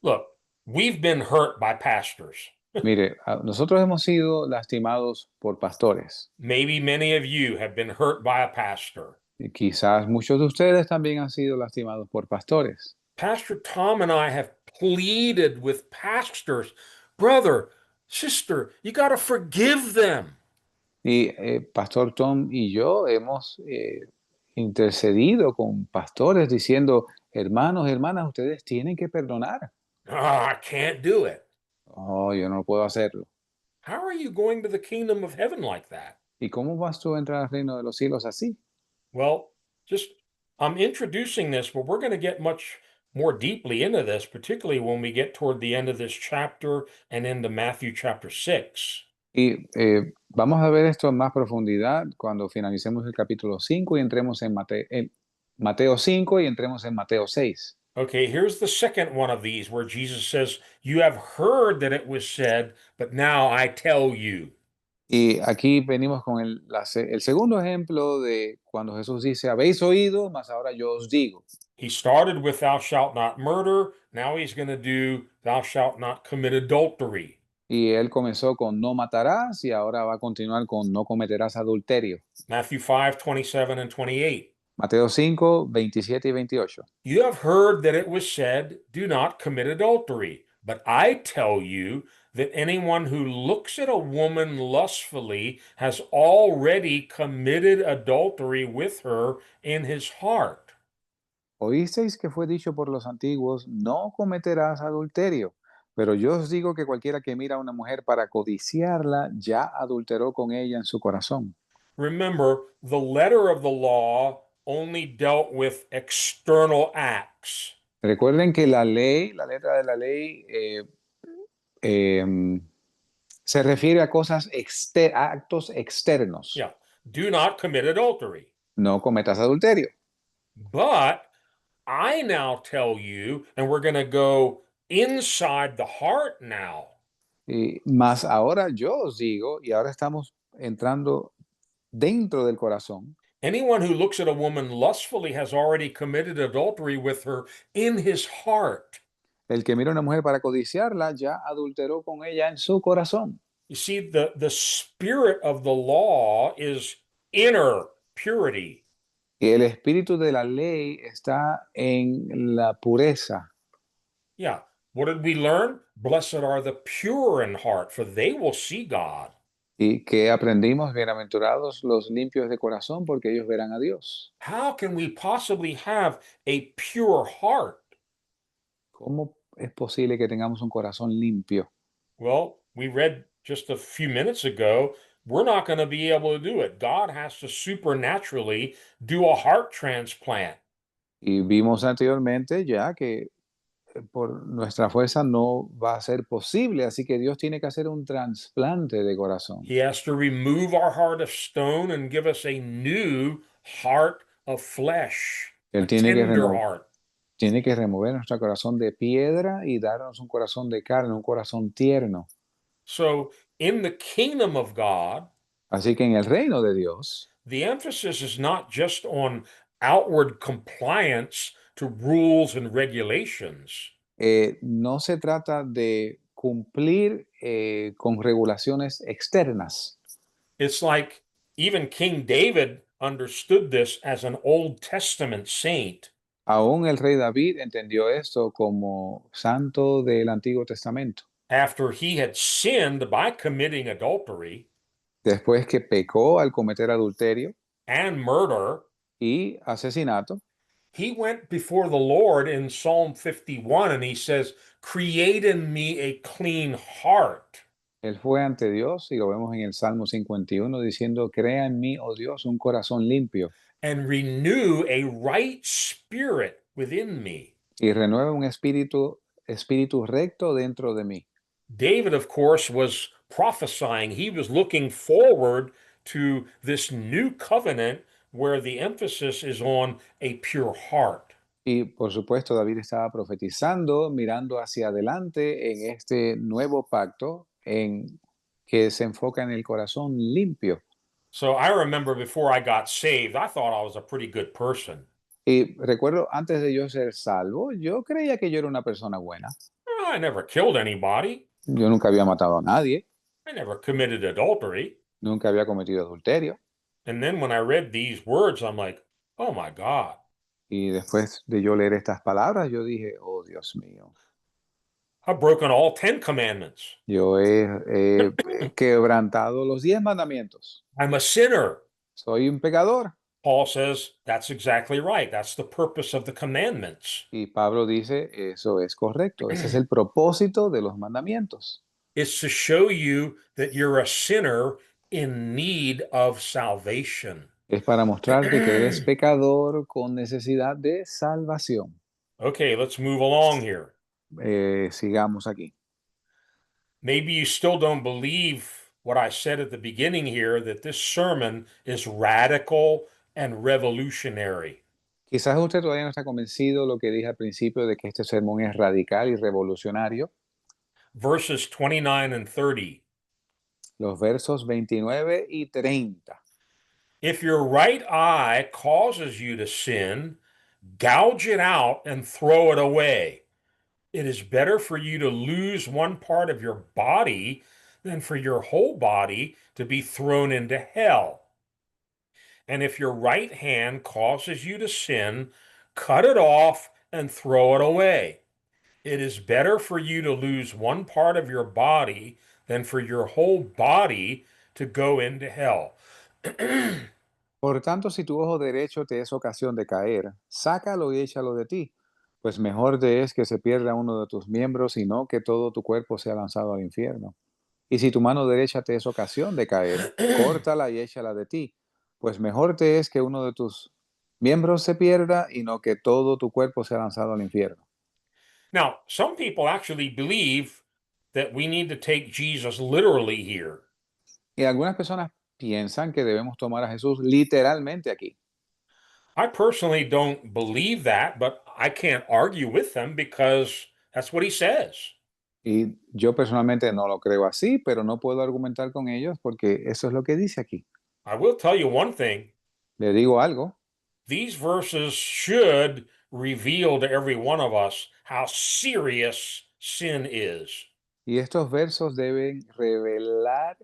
Look, we've been hurt by pastors. Mire, nosotros hemos sido lastimados por pastores. Maybe many of you have been hurt by a pastor. Y quizás muchos de ustedes también han sido lastimados por pastores. Pastor Tom and I have pleaded with pastors, brother, sister, you got to forgive them. Y Pastor Tom y yo hemos intercedido con pastores diciendo, hermanos, hermanas, ustedes tienen que perdonar. Oh, I can't do it. Oh, yo no puedo hacerlo. How are you going to the kingdom of heaven like that? ¿Y cómo vas tú a entrar al reino de los cielos así? Well, just I'm introducing this, but we're going to get much more deeply into this, particularly when we get toward the end of this chapter and into Matthew chapter 6. Y vamos a ver esto en más profundidad cuando finalicemos el capítulo 5 y entremos en Mateo 5 y entremos en Mateo 6. Okay, here's the second one of these where Jesus says, "You have heard that it was said, but now I tell you." Y aquí venimos con el segundo ejemplo de cuando Jesús dice, habéis oído, mas ahora yo os digo. He started with "Thou shalt not murder." Now he's going to do "Thou shalt not commit adultery." Y él comenzó con no matarás y ahora va a continuar con no cometerás adulterio. Matthew 5:27 and 28. Mateo 5, 27 y 28. You have heard that it was said, "Do not commit adultery." But I tell you that anyone who looks at a woman lustfully has already committed adultery with her in his heart. Oísteis que fue dicho por los antiguos, no cometerás adulterio. Pero yo os digo que cualquiera que mira a una mujer para codiciarla, ya adulteró con ella en su corazón. Remember, the letter of the law only dealt with external acts. Recuerden que la ley, la letra de la ley, se refiere a cosas, actos externos. Yeah. Do not commit adultery. No cometas adulterio. But I now tell you, and we're going to go inside the heart now. Y más ahora yo os digo, y ahora estamos entrando dentro del corazón. Anyone who looks at a woman lustfully has already committed adultery with her in his heart. El que mira a una mujer para codiciarla, ya adulteró con ella en su corazón. You see, the spirit of the law is inner purity. Y el espíritu de la ley está en la pureza. Yeah. What did we learn? Blessed are the pure in heart, for they will see God. Y que aprendimos, bienaventurados los limpios de corazón, porque ellos verán a Dios. How can we possibly have a pure heart? ¿Cómo es posible que tengamos un corazón limpio? Well, we read just a few minutes ago, we're not going to be able to do it. God has to supernaturally do a heart transplant. Y vimos anteriormente ya que por nuestra fuerza no va a ser posible, así que Dios tiene que hacer un trasplante de corazón. He has to remove our heart of stone and give us a new heart of flesh, a Él tender heart. tiene que remover nuestro corazón de piedra y darnos un corazón de carne, un corazón tierno. So, in the kingdom of God, Así que en el reino de Dios, the emphasis is not just on outward compliance to rules and regulations. no se trata de cumplir con regulaciones externas. It's like even King David understood this as an Old Testament saint. Aún el rey David entendió esto como santo del Antiguo Testamento. After he had sinned by committing adultery Después que pecó al cometer adulterio and murder, y asesinato, he went before the Lord in Psalm 51 and he says, "Create in me a clean heart." él fue ante Dios y lo vemos en el Salmo 51 diciendo, crea en mí, oh Dios, un corazón limpio And renew a right spirit within me. y renueva un espíritu recto dentro de mí. David, of course, was prophesying. He was looking forward to this new covenant where the emphasis is on a pure heart. Y por supuesto, David estaba profetizando, mirando hacia adelante en este nuevo pacto en que se enfoca en el corazón limpio. So I remember before I got saved, I thought I was a pretty good person. Y recuerdo, antes de yo ser salvo, yo creía que yo era una persona buena. I never killed anybody. Yo nunca había matado a nadie, I never committed adultery. nunca había cometido adulterio. And then when I read these words, I'm like, oh my God, Y después de yo leer estas palabras, yo dije, oh Dios mío, I've broken all 10 commandments. yo he quebrantado los 10 mandamientos. I'm a sinner. Soy un pecador. Paul says that's exactly right. That's the purpose of the commandments. Y Pablo dice, eso es correcto. Ese es el propósito de los mandamientos. It's to show you that you're a sinner in need of salvation. Es para mostrarte que eres pecador con necesidad de salvación. Okay, let's move along here. Sigamos aquí. Maybe you still don't believe what I said at the beginning here, that this sermon is radical and revolutionary. Quizás usted todavía no está convencido lo que dije al principio de que este sermón es radical y revolucionario. Verses 29 and 30. Los versos 29 y 30. If your right eye causes you to sin, gouge it out and throw it away. It is better for you to lose one part of your body than for your whole body to be thrown into hell. And if your right hand causes you to sin, cut it off and throw it away. It is better for you to lose one part of your body than for your whole body to go into hell. Por tanto, si tu ojo derecho te es ocasión de caer, sácalo y échalo de ti, pues mejor te es que se pierda uno de tus miembros y no que todo tu cuerpo sea lanzado al infierno. Y si tu mano derecha te es ocasión de caer, córtala y échala de ti, pues mejor te es que uno de tus miembros se pierda y no que todo tu cuerpo sea lanzado al infierno. Now, some people actually believe that we need to take Jesus literally here. Y algunas personas piensan que debemos tomar a Jesús literalmente aquí. I personally don't believe that, but I can't argue with them because that's what he says. Y yo personalmente no lo creo así, pero no puedo argumentar con ellos porque eso es lo que dice aquí. I will tell you one thing. Le digo algo, These verses should reveal to every one of us how serious sin is. y estos versos deben revelar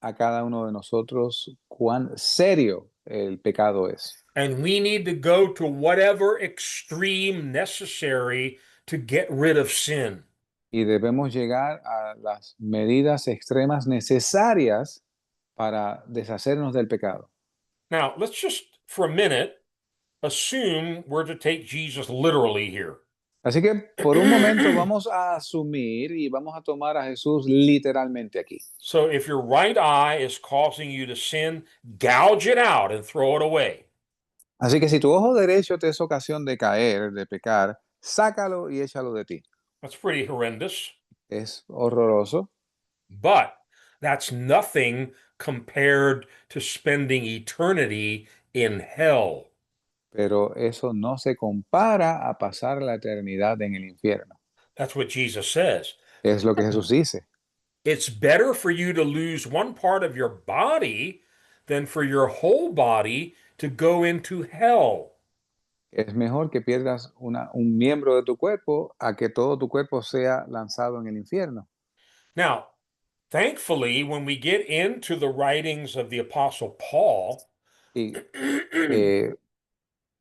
a cada uno de nosotros cuán serio el pecado es. And we need to go to whatever extreme necessary to get rid of sin. Y debemos llegar a las medidas extremas necesarias para deshacernos del pecado. Now, let's just for a minute assume we're to take Jesus literally here. Así que por un momento vamos a asumir y vamos a tomar a Jesús literalmente aquí. So if your right eye is causing you to sin, gouge it out and throw it away. Así que si tu ojo derecho te es ocasión de caer, de pecar, sácalo y échalo de ti. That's pretty horrendous. Es horroroso, But that's nothing compared to spending eternity in hell. pero eso no se compara a pasar la eternidad en el infierno. That's what Jesus says. Es lo que Jesús dice. It's better for you to lose one part of your body than for your whole body to go into hell. Es mejor que pierdas un miembro de tu cuerpo a que todo tu cuerpo sea lanzado en el infierno. Now, thankfully, when we get into the writings of the Apostle Paul, Y eh,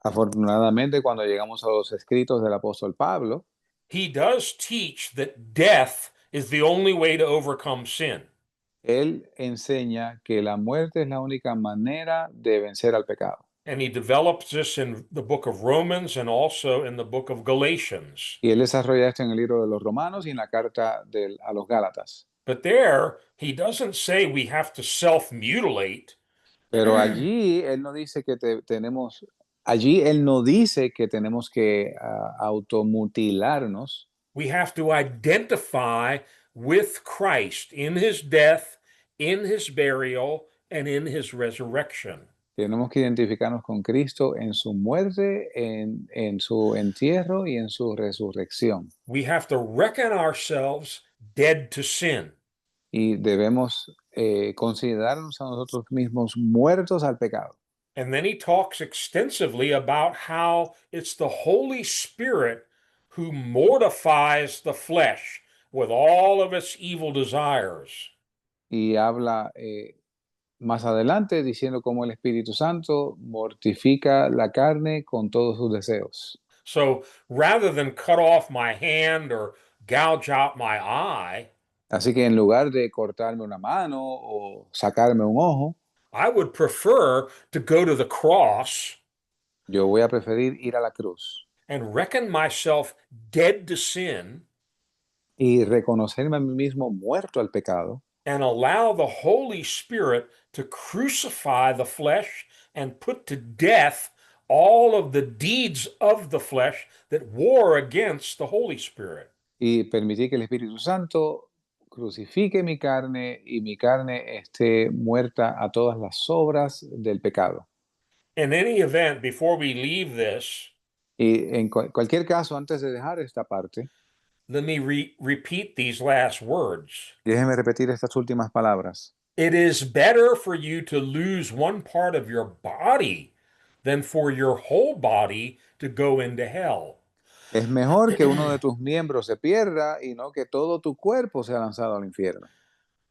afortunadamente, cuando llegamos a los escritos del apóstol Pablo, he does teach that death is the only way to overcome sin. él enseña que la muerte es la única manera de vencer al pecado. And he develops this in the book of Romans and also in the book of Galatians. Y él desarrolla esto en el libro de los Romanos y en la carta a los Gálatas. But there, he doesn't say we have to self mutilate. Pero allí él no dice que allí él no dice que tenemos que automutilarnos. We have to identify with Christ in his death, in his burial, and in his resurrection. Tenemos que identificarnos con Cristo en su muerte, en su entierro y en su resurrección. We have to reckon ourselves dead to sin. Y debemos considerarnos a nosotros mismos muertos al pecado. And then he talks extensively about how it's the Holy Spirit who mortifies the flesh with all of its evil desires. Y habla más adelante diciendo cómo el Espíritu Santo mortifica la carne con todos sus deseos. So rather than cut off my hand or gouge out my eye, Así que en lugar de cortarme una mano o sacarme un ojo, I would prefer to go to the cross yo voy a preferir ir a la cruz and reckon myself dead to sin y reconocerme a mí mismo muerto al pecado and allow the Holy Spirit to crucify the flesh and put to death all of the deeds of the flesh that war against the Holy Spirit. y permitir que el Espíritu Santo crucifique mi carne y mi carne esté muerta a todas las obras del pecado. In any event, before we leave this, Y en cualquier caso, antes de dejar esta parte, let me repeat these last words. déjeme repetir estas últimas palabras. It is better for you to lose one part of your body than for your whole body to go into hell. Es mejor que uno de tus miembros se pierda y no que todo tu cuerpo sea lanzado al infierno.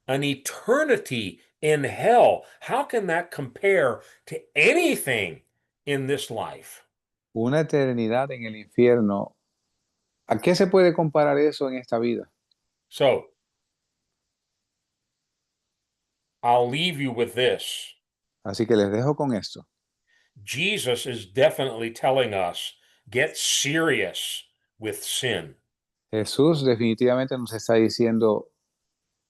An eternity in hell, how can that compare to anything in this life? Una eternidad en el infierno. ¿A qué se puede comparar eso en esta vida? So, I'll leave you with this. Así que les dejo con esto. Jesus is definitely telling us, get serious with sin. Jesús definitivamente nos está diciendo,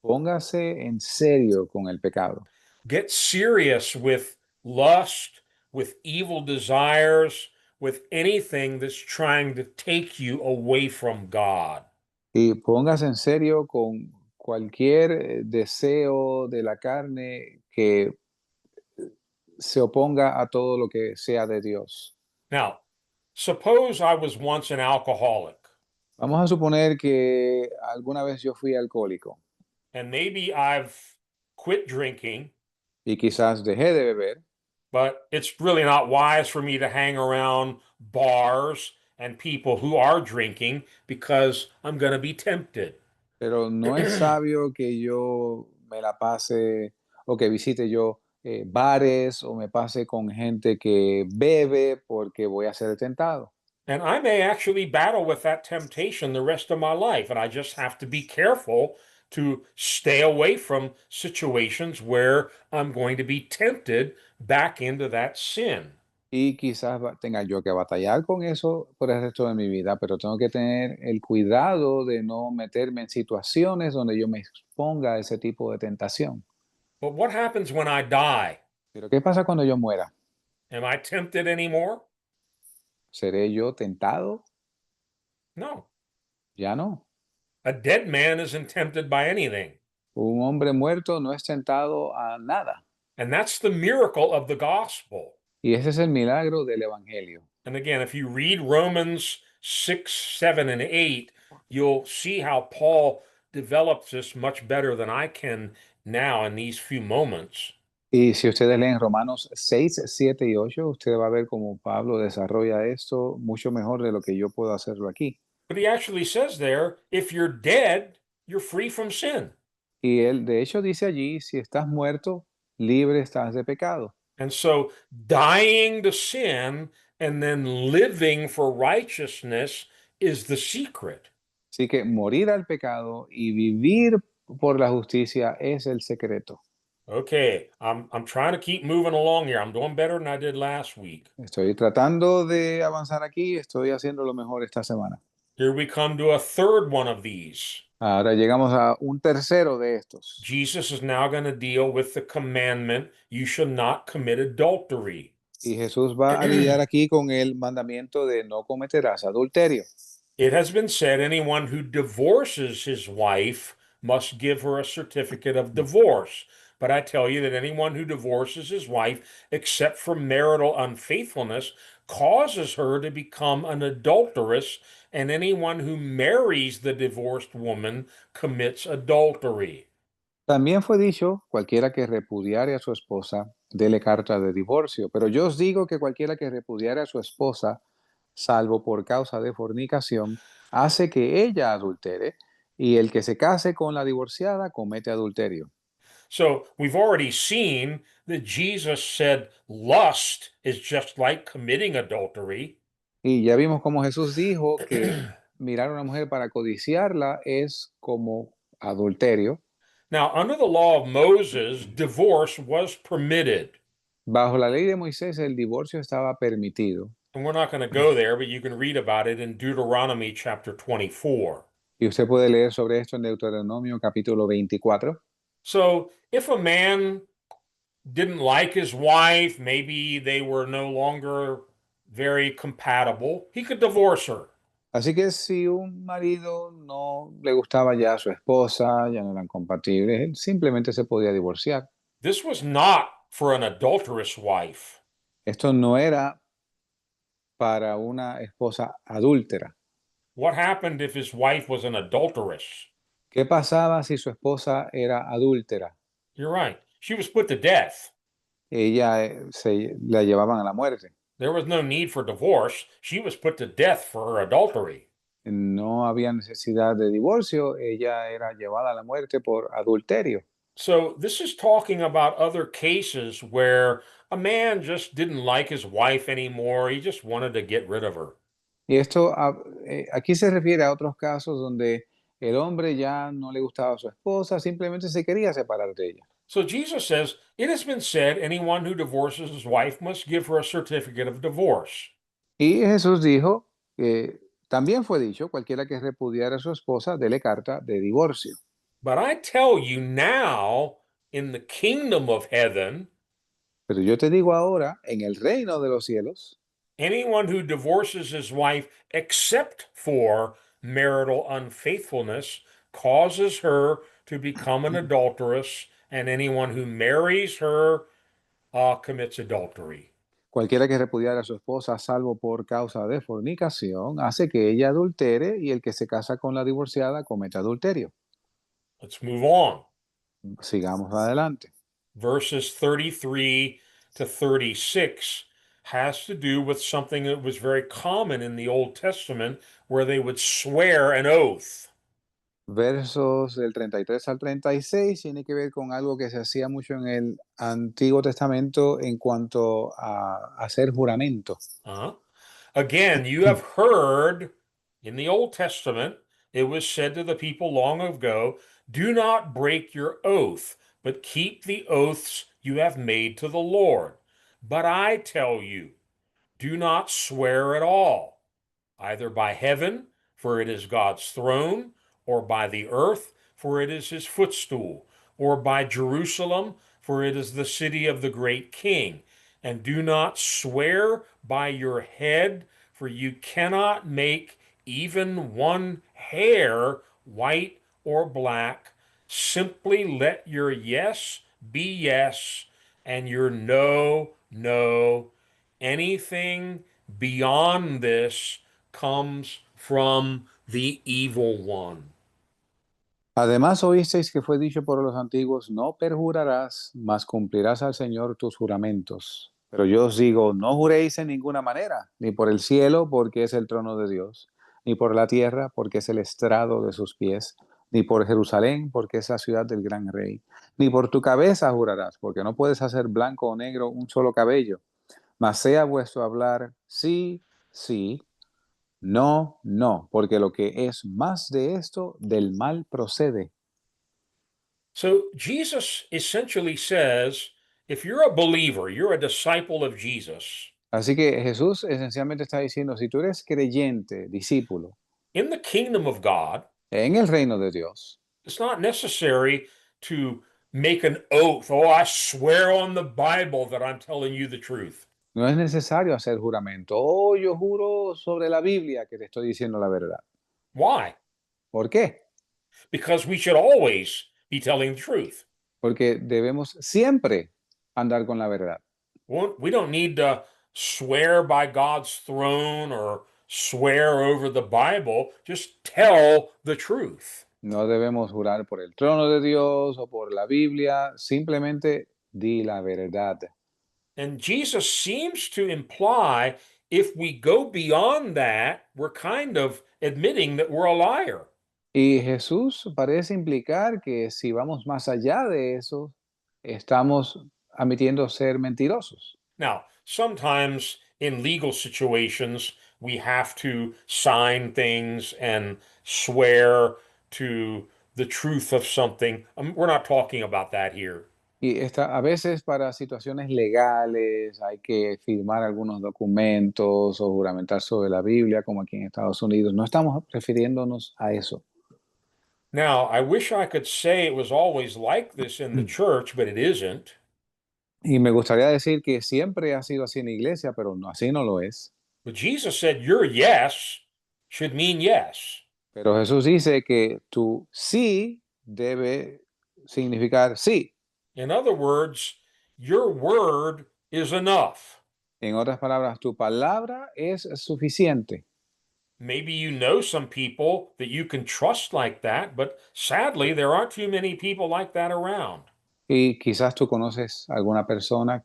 póngase en serio con el pecado. Get serious with lust, with evil desires, with anything that's trying to take you away from God. Y póngase en serio con cualquier deseo de la carne que se oponga a todo lo que sea de Dios. Now, suppose I was once an alcoholic, Vamos a suponer que alguna vez yo fui alcohólico and maybe I've quit drinking, y quizás dejé de beber, but it's really not wise for me to hang around bars and people who are drinking because I'm going to be tempted. pero no es sabio que yo me la pase o que visite yo bares o me pase con gente que bebe porque voy a ser tentado. And I may actually battle with that temptation the rest of my life. And I just have to be careful to stay away from situations where I'm going to be tempted back into that sin. Y quizás tenga yo que batallar con eso por el resto de mi vida, pero tengo que tener el cuidado de no meterme en situaciones donde yo me exponga a ese tipo de tentación. But what happens when I die? Pero ¿qué pasa cuando yo muera? Am I tempted anymore? ¿Seré yo tentado? No. Ya no. A dead man isn't tempted by anything. Un hombre muerto no es tentado a nada. And that's the miracle of the gospel. Y ese es el milagro del Evangelio. And again, if you read Romans 6, 7, and 8, you'll see how Paul develops this much better than I can now in these few moments. Y si ustedes leen Romanos 6, 7 y 8, usted va a ver cómo Pablo desarrolla esto mucho mejor de lo que yo puedo hacerlo aquí. But he actually says there, if you're dead, you're free from sin. Y él, de hecho, dice allí, si estás muerto, libre estás de pecado. And so dying to sin and then living for righteousness is the secret. Así que morir al pecado y vivir por la justicia es el secreto. Okay, I'm trying to keep moving along here. I'm doing better than I did last week. Estoy tratando de avanzar aquí, estoy haciendo lo mejor esta semana. Here we come to a third one of these. Ahora llegamos a un tercero de estos. Jesus is now going to deal with the commandment, you shall not commit adultery. Y Jesús va a lidiar aquí con el mandamiento de no cometerás adulterio. It has been said anyone who divorces his wife must give her a certificate of divorce. But I tell you that anyone who divorces his wife, except for marital unfaithfulness, causes her to become an adulteress, and anyone who marries the divorced woman commits adultery. También fue dicho, cualquiera que repudiare a su esposa, dele carta de divorcio. Pero yo os digo que cualquiera que repudiare a su esposa, salvo por causa de fornicación, hace que ella adultere, y el que se case con la divorciada comete adulterio. So we've already seen that Jesus said lust is just like committing adultery. Y ya vimos como Jesús dijo que mirar a una mujer para codiciarla es como adulterio. Now, under the law of Moses, divorce was permitted. Bajo la ley de Moisés el divorcio estaba permitido. And we're not going to go there, but you can read about it in Deuteronomy chapter 24. Y usted puede leer sobre esto en Deuteronomio capítulo 24. So if a man didn't like his wife, maybe they were no longer very compatible, he could divorce her. Así que si un marido no le gustaba ya a su esposa, ya no eran compatibles, él simplemente se podía divorciar. This was not for an adulterous wife. Esto no era para una esposa adúltera. What happened if his wife was an adulteress? ¿Qué pasaba si su esposa era adúltera? You're right. She was put to death. Ella se la llevaban a la muerte. There was no need for divorce. She was put to death for her adultery. No había necesidad de divorcio, ella era llevada a la muerte por adulterio. So this is talking about other cases where a man just didn't like his wife anymore. He just wanted to get rid of her. Y esto aquí se refiere a otros casos donde el hombre ya no le gustaba a su esposa, simplemente se quería separar de ella. So Jesus says, it has been said, anyone who divorces his wife must give her a certificate of divorce. Y Jesús dijo, también fue dicho, cualquiera que repudiara a su esposa, dele carta de divorcio. But I tell you now, in the kingdom of heaven, Pero yo te digo ahora, en el reino de los cielos, anyone who divorces his wife except for marital unfaithfulness causes her to become an adulteress, and anyone who marries her commits adultery. cualquiera que repudiara a su esposa, salvo por causa de fornicación, hace que ella adultere, y el que se casa con la divorciada comete adulterio. Let's move on. Sigamos adelante. Verses 33 to 36 has to do with something that was very common in the Old Testament where they would swear an oath. Versos del 33 al 36 tiene que ver con algo que se hacía mucho en el Antiguo Testamento en cuanto a hacer juramento. Again, you have heard in the Old Testament, it was said to the people long ago, do not break your oath, but keep the oaths you have made to the Lord. But I tell you, do not swear at all, either by heaven, for it is God's throne, or by the earth, for it is his footstool, or by Jerusalem, for it is the city of the great king. And do not swear by your head, for you cannot make even one hair white or black. Simply let your yes be yes and your no, no. Anything beyond this comes from the evil one. Además oísteis que fue dicho por los antiguos, no perjurarás, mas cumplirás al Señor tus juramentos. Pero yo os digo, no juréis en ninguna manera, ni por el cielo, porque es el trono de Dios, ni por la tierra, porque es el estrado de sus pies, ni por Jerusalén, porque es la ciudad del gran rey, ni por tu cabeza jurarás, porque no puedes hacer blanco o negro un solo cabello, mas sea vuestro hablar sí, sí, no, no, porque lo que es más de esto, del mal procede. So Jesus essentially says, if you're a believer, you're a disciple of Jesus, Así que Jesús esencialmente está diciendo, si tú eres creyente, discípulo, in the kingdom of God, en el reino de Dios, it's not necessary to make an oath. Oh, I swear on the Bible that I'm telling you the truth. no es necesario hacer juramento. Oh, yo juro sobre la Biblia que te estoy diciendo la verdad. Why? ¿Por qué? Because we should always be telling the truth. Porque debemos siempre andar con la verdad. We don't need to swear by God's throne or swear over the Bible. Just tell the truth. No debemos jurar por el trono de Dios o por la Biblia, simplemente di la verdad. And Jesus seems to imply if we go beyond that, we're kind of admitting that we're a liar. Y Jesús parece implicar que si vamos más allá de eso, estamos admitiendo ser mentirosos. Now, sometimes in legal situations, we have to sign things and swear to the truth of something. We're not talking about that here. Y a veces para situaciones legales hay que firmar algunos documentos o juramentar sobre la Biblia, como aquí en Estados Unidos. No estamos refiriéndonos a eso. Now, I wish I could say it was always like this in the church, but it isn't. Y me gustaría decir que siempre ha sido así en la iglesia, pero no, así no lo es. But Jesus said your yes should mean yes. Pero Jesús dice que tu sí debe significar sí. In other words, your word is enough. En otras palabras, tu palabra es suficiente. Maybe you know some people that you can trust like that, but sadly, there aren't too many people like that around. Y quizás tú conoces algunas personas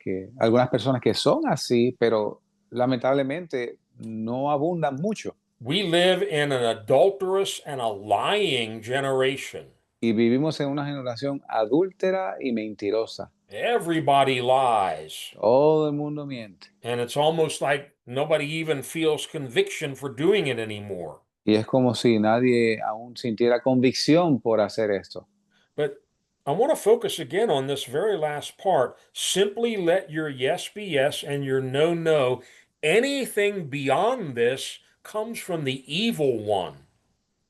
que son así, pero lamentablemente no abundan mucho. We live in an adulterous and a lying generation. Y vivimos en una generación adúltera y mentirosa. Everybody lies, Todo el mundo miente. and it's almost like nobody even feels conviction for doing it anymore. Y es como si nadie aún sintiera convicción por hacer esto. But I want to focus again on this very last part. Simply let your yes be yes and your no, no. Anything beyond this comes from the evil one.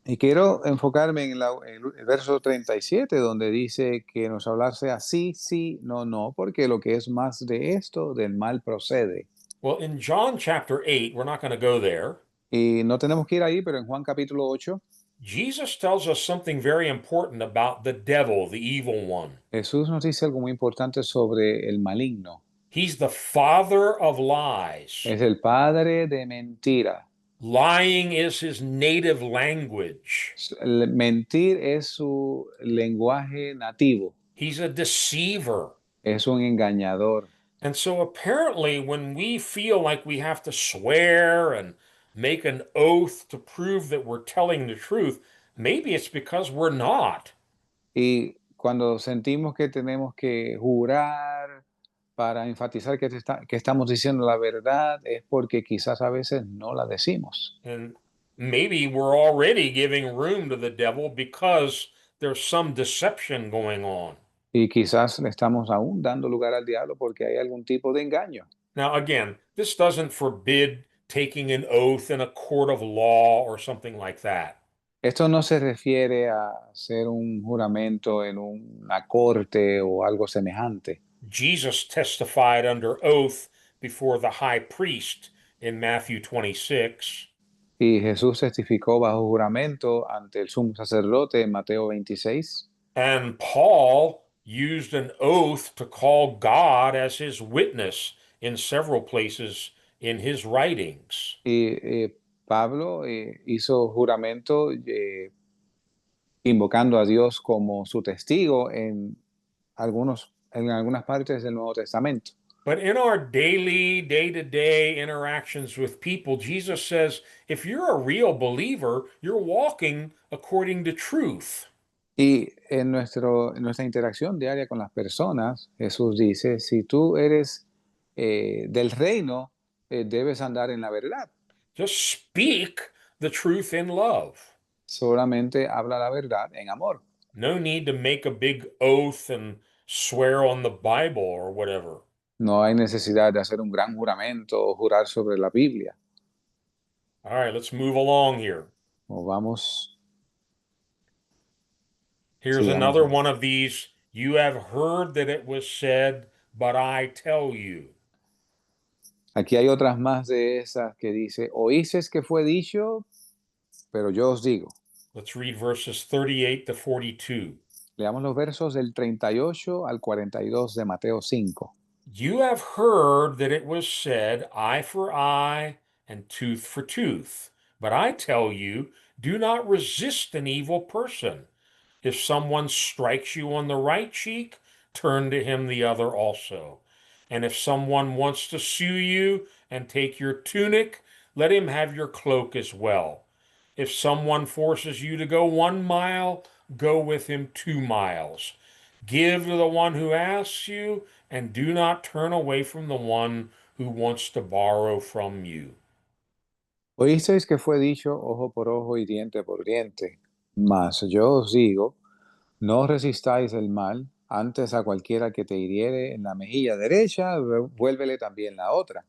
Y quiero enfocarme en el verso 37, donde dice que nos hablase así, sí, no, no, porque lo que es más de esto, del mal procede. Well, in John chapter 8, we're not going to go there. Y no tenemos que ir ahí, pero en Juan capítulo 8, Jesus tells us something very important about the devil, the evil one. Jesús nos dice algo muy importante sobre el maligno. He's the father of lies. Es el padre de mentira. Lying is his native language. Mentir es su lenguaje nativo. He's a deceiver. Es un engañador. And so apparently, when we feel like we have to swear and make an oath to prove that we're telling the truth, maybe it's because we're not. Y cuando sentimos que tenemos que jurar para enfatizar que estamos diciendo la verdad, es porque quizás a veces no la decimos. And maybe we're already giving room to the devil because there's some deception going on. Y quizás le estamos aún dando lugar al diablo porque hay algún tipo de engaño. Now, again, this doesn't forbid taking an oath in a court of law or something like that. Esto no se refiere a hacer un juramento en una corte o algo semejante. Jesus testified under oath before the high priest in Matthew 26. Y Jesús testificó bajo juramento ante el sumo sacerdote en Mateo 26. And Paul used an oath to call God as his witness in several places in his writings. Y Pablo hizo juramento invocando a Dios como su testigo en algunas partes del Nuevo Testamento. But in our daily, day-to-day interactions with people, Jesus says, if you're a real believer, you're walking according to truth. Y en nuestra interacción diaria con las personas, Jesús dice, si tú eres del reino, debes andar en la verdad. Just speak the truth in love. Solamente habla la verdad en amor. No need to make a big oath and swear on the Bible or whatever. No hay necesidad de hacer un gran juramento o jurar sobre la Biblia. All right, let's move along here. O vamos, Here's sigamos. another one of these. You have heard that it was said, but I tell you. Aquí hay otras más de esas que dice, oíces que fue dicho, pero yo os digo. Let's read verses 38 to 42. Leamos los versos del 38 al 42 de Mateo 5. You have heard that it was said, eye for eye and tooth for tooth. But I tell you, do not resist an evil person. If someone strikes you on the right cheek, turn to him the other also. And if someone wants to sue you and take your tunic, let him have your cloak as well. If someone forces you to go 1 mile, go with him 2 miles. Give to the one who asks you, and do not turn away from the one who wants to borrow from you. Oísteis que fue dicho ojo por ojo y diente por diente. Mas yo os digo, no resistáis el mal, antes a cualquiera que te hiriere en la mejilla derecha, vuélvele también la otra.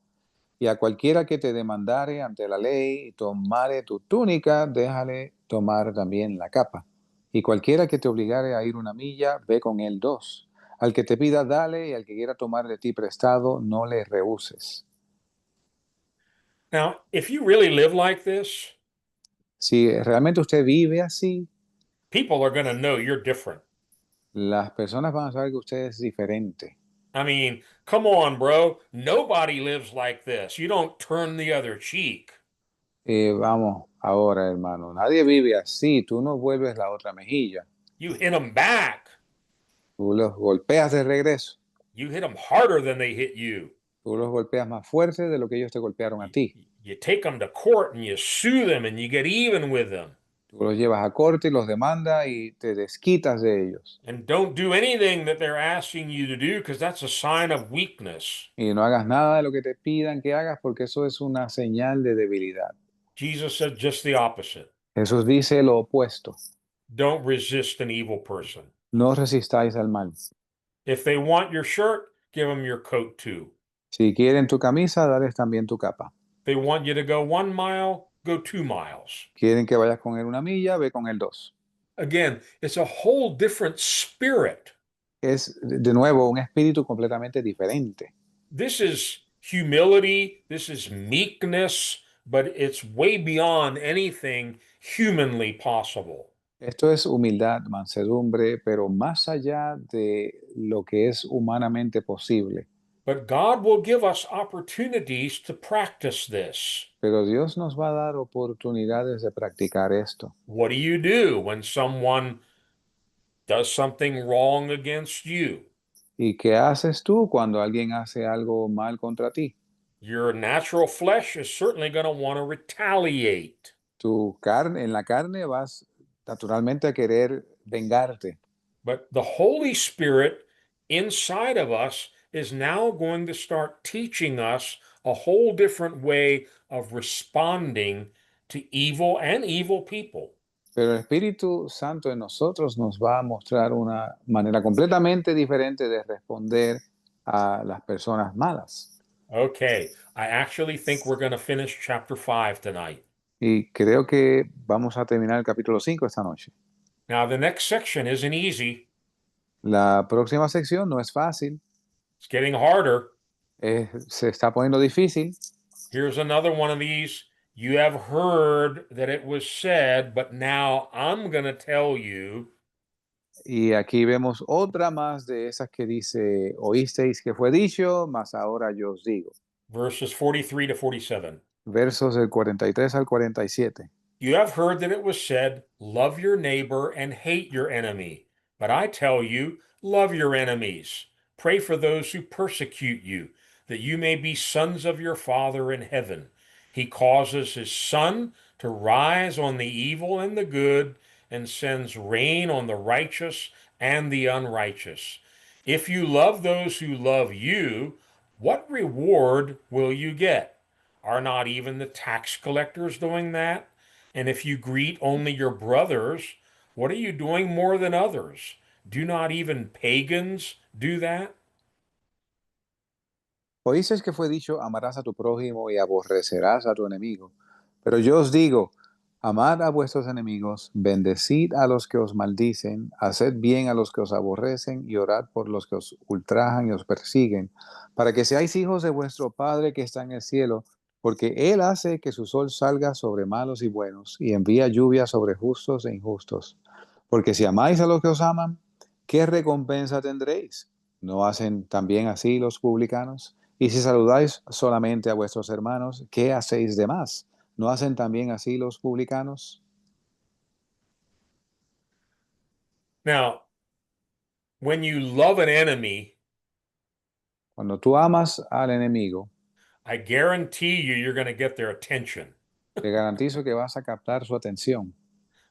Y a cualquiera que te demandare ante la ley y tomare tu túnica, déjale tomar también la capa. Y cualquiera que te obligare a ir 1 milla, ve con él 2. Al que te pida, dale, y al que quiera tomar de ti prestado, no le rehuses. Now, if you really live like this, Si realmente usted vive así, people are going to know you're different. las personas van a saber que usted es diferente. I mean, come on, bro. Nobody lives like this. You don't turn the other cheek. Vamos, ahora, hermano, nadie vive así. Tú no vuelves la otra mejilla. You hit them back. Tú los golpeas de regreso. You hit them harder than they hit you. Tú los golpeas más fuerte de lo que ellos te golpearon a ti. You take them to court and you sue them and you get even with them. Tú los llevas a corte y los demandas y te desquitas de ellos. And don't do anything that they're asking you to do because that's a sign of weakness. Y no hagas nada de lo que te pidan que hagas porque eso es una señal de debilidad. Jesus said just the opposite. Jesús dice lo opuesto. Don't resist an evil person. No resistáis al mal. If they want your shirt, give them your coat too. Si quieren tu camisa, dales también tu capa. They want you to go 1 mile, go 2 miles. Quieren que vayas con él 1 milla, ve con él 2. Again, it's a whole different spirit. Es, de nuevo, un espíritu completamente diferente. This is humility, this is meekness, but it's way beyond anything humanly possible. Esto es humildad, mansedumbre, pero más allá de lo que es humanamente posible. But God will give us opportunities to practice this. Pero Dios nos va a dar oportunidades de practicar esto. What do you do when someone does something wrong against you? ¿Y qué haces tú cuando alguien hace algo mal contra ti? Your natural flesh is certainly going to want to retaliate. Tu carne, en la carne vas naturalmente a querer vengarte. But the Holy Spirit inside of us is now going to start teaching us a whole different way of responding to evil and evil people. Pero el Espíritu Santo en nosotros nos va a mostrar una manera completamente diferente de responder a las personas malas. Okay, I actually think we're going to finish chapter 5 tonight. Y creo que vamos a terminar el capítulo 5 esta noche. Now, the next section isn't easy. La próxima sección no es fácil, It's getting harder. se está poniendo difícil. Here's another one of these. You have heard that it was said, but now I'm going to tell you. Y aquí vemos otra más de esas que dice, oísteis que fue dicho, mas ahora yo os digo. Verses 43 to 47. Versos del 43 al 47. You have heard that it was said, love your neighbor and hate your enemy. But I tell you, love your enemies. Pray for those who persecute you, that you may be sons of your Father in heaven. He causes his sun to rise on the evil and the good, and sends rain on the righteous and the unrighteous. If you love those who love you, what reward will you get? Are not even the tax collectors doing that? And if you greet only your brothers, what are you doing more than others? Do not even pagans do that? Oísteis que fue dicho, amarás a tu prójimo y aborrecerás a tu enemigo. Pero yo os digo, amad a vuestros enemigos, bendecid a los que os maldicen, haced bien a los que os aborrecen y orad por los que os ultrajan y os persiguen, para que seáis hijos de vuestro Padre que está en el cielo, porque Él hace que su sol salga sobre malos y buenos y envía lluvia sobre justos e injustos. Porque si amáis a los que os aman, ¿qué recompensa tendréis? ¿No hacen también así los publicanos? Y si saludáis solamente a vuestros hermanos, ¿qué hacéis de más? ¿No hacen también así los publicanos? Now, when you love an enemy, Cuando tú amas al enemigo, I guarantee you you're going to get their attention. te garantizo que vas a captar su atención.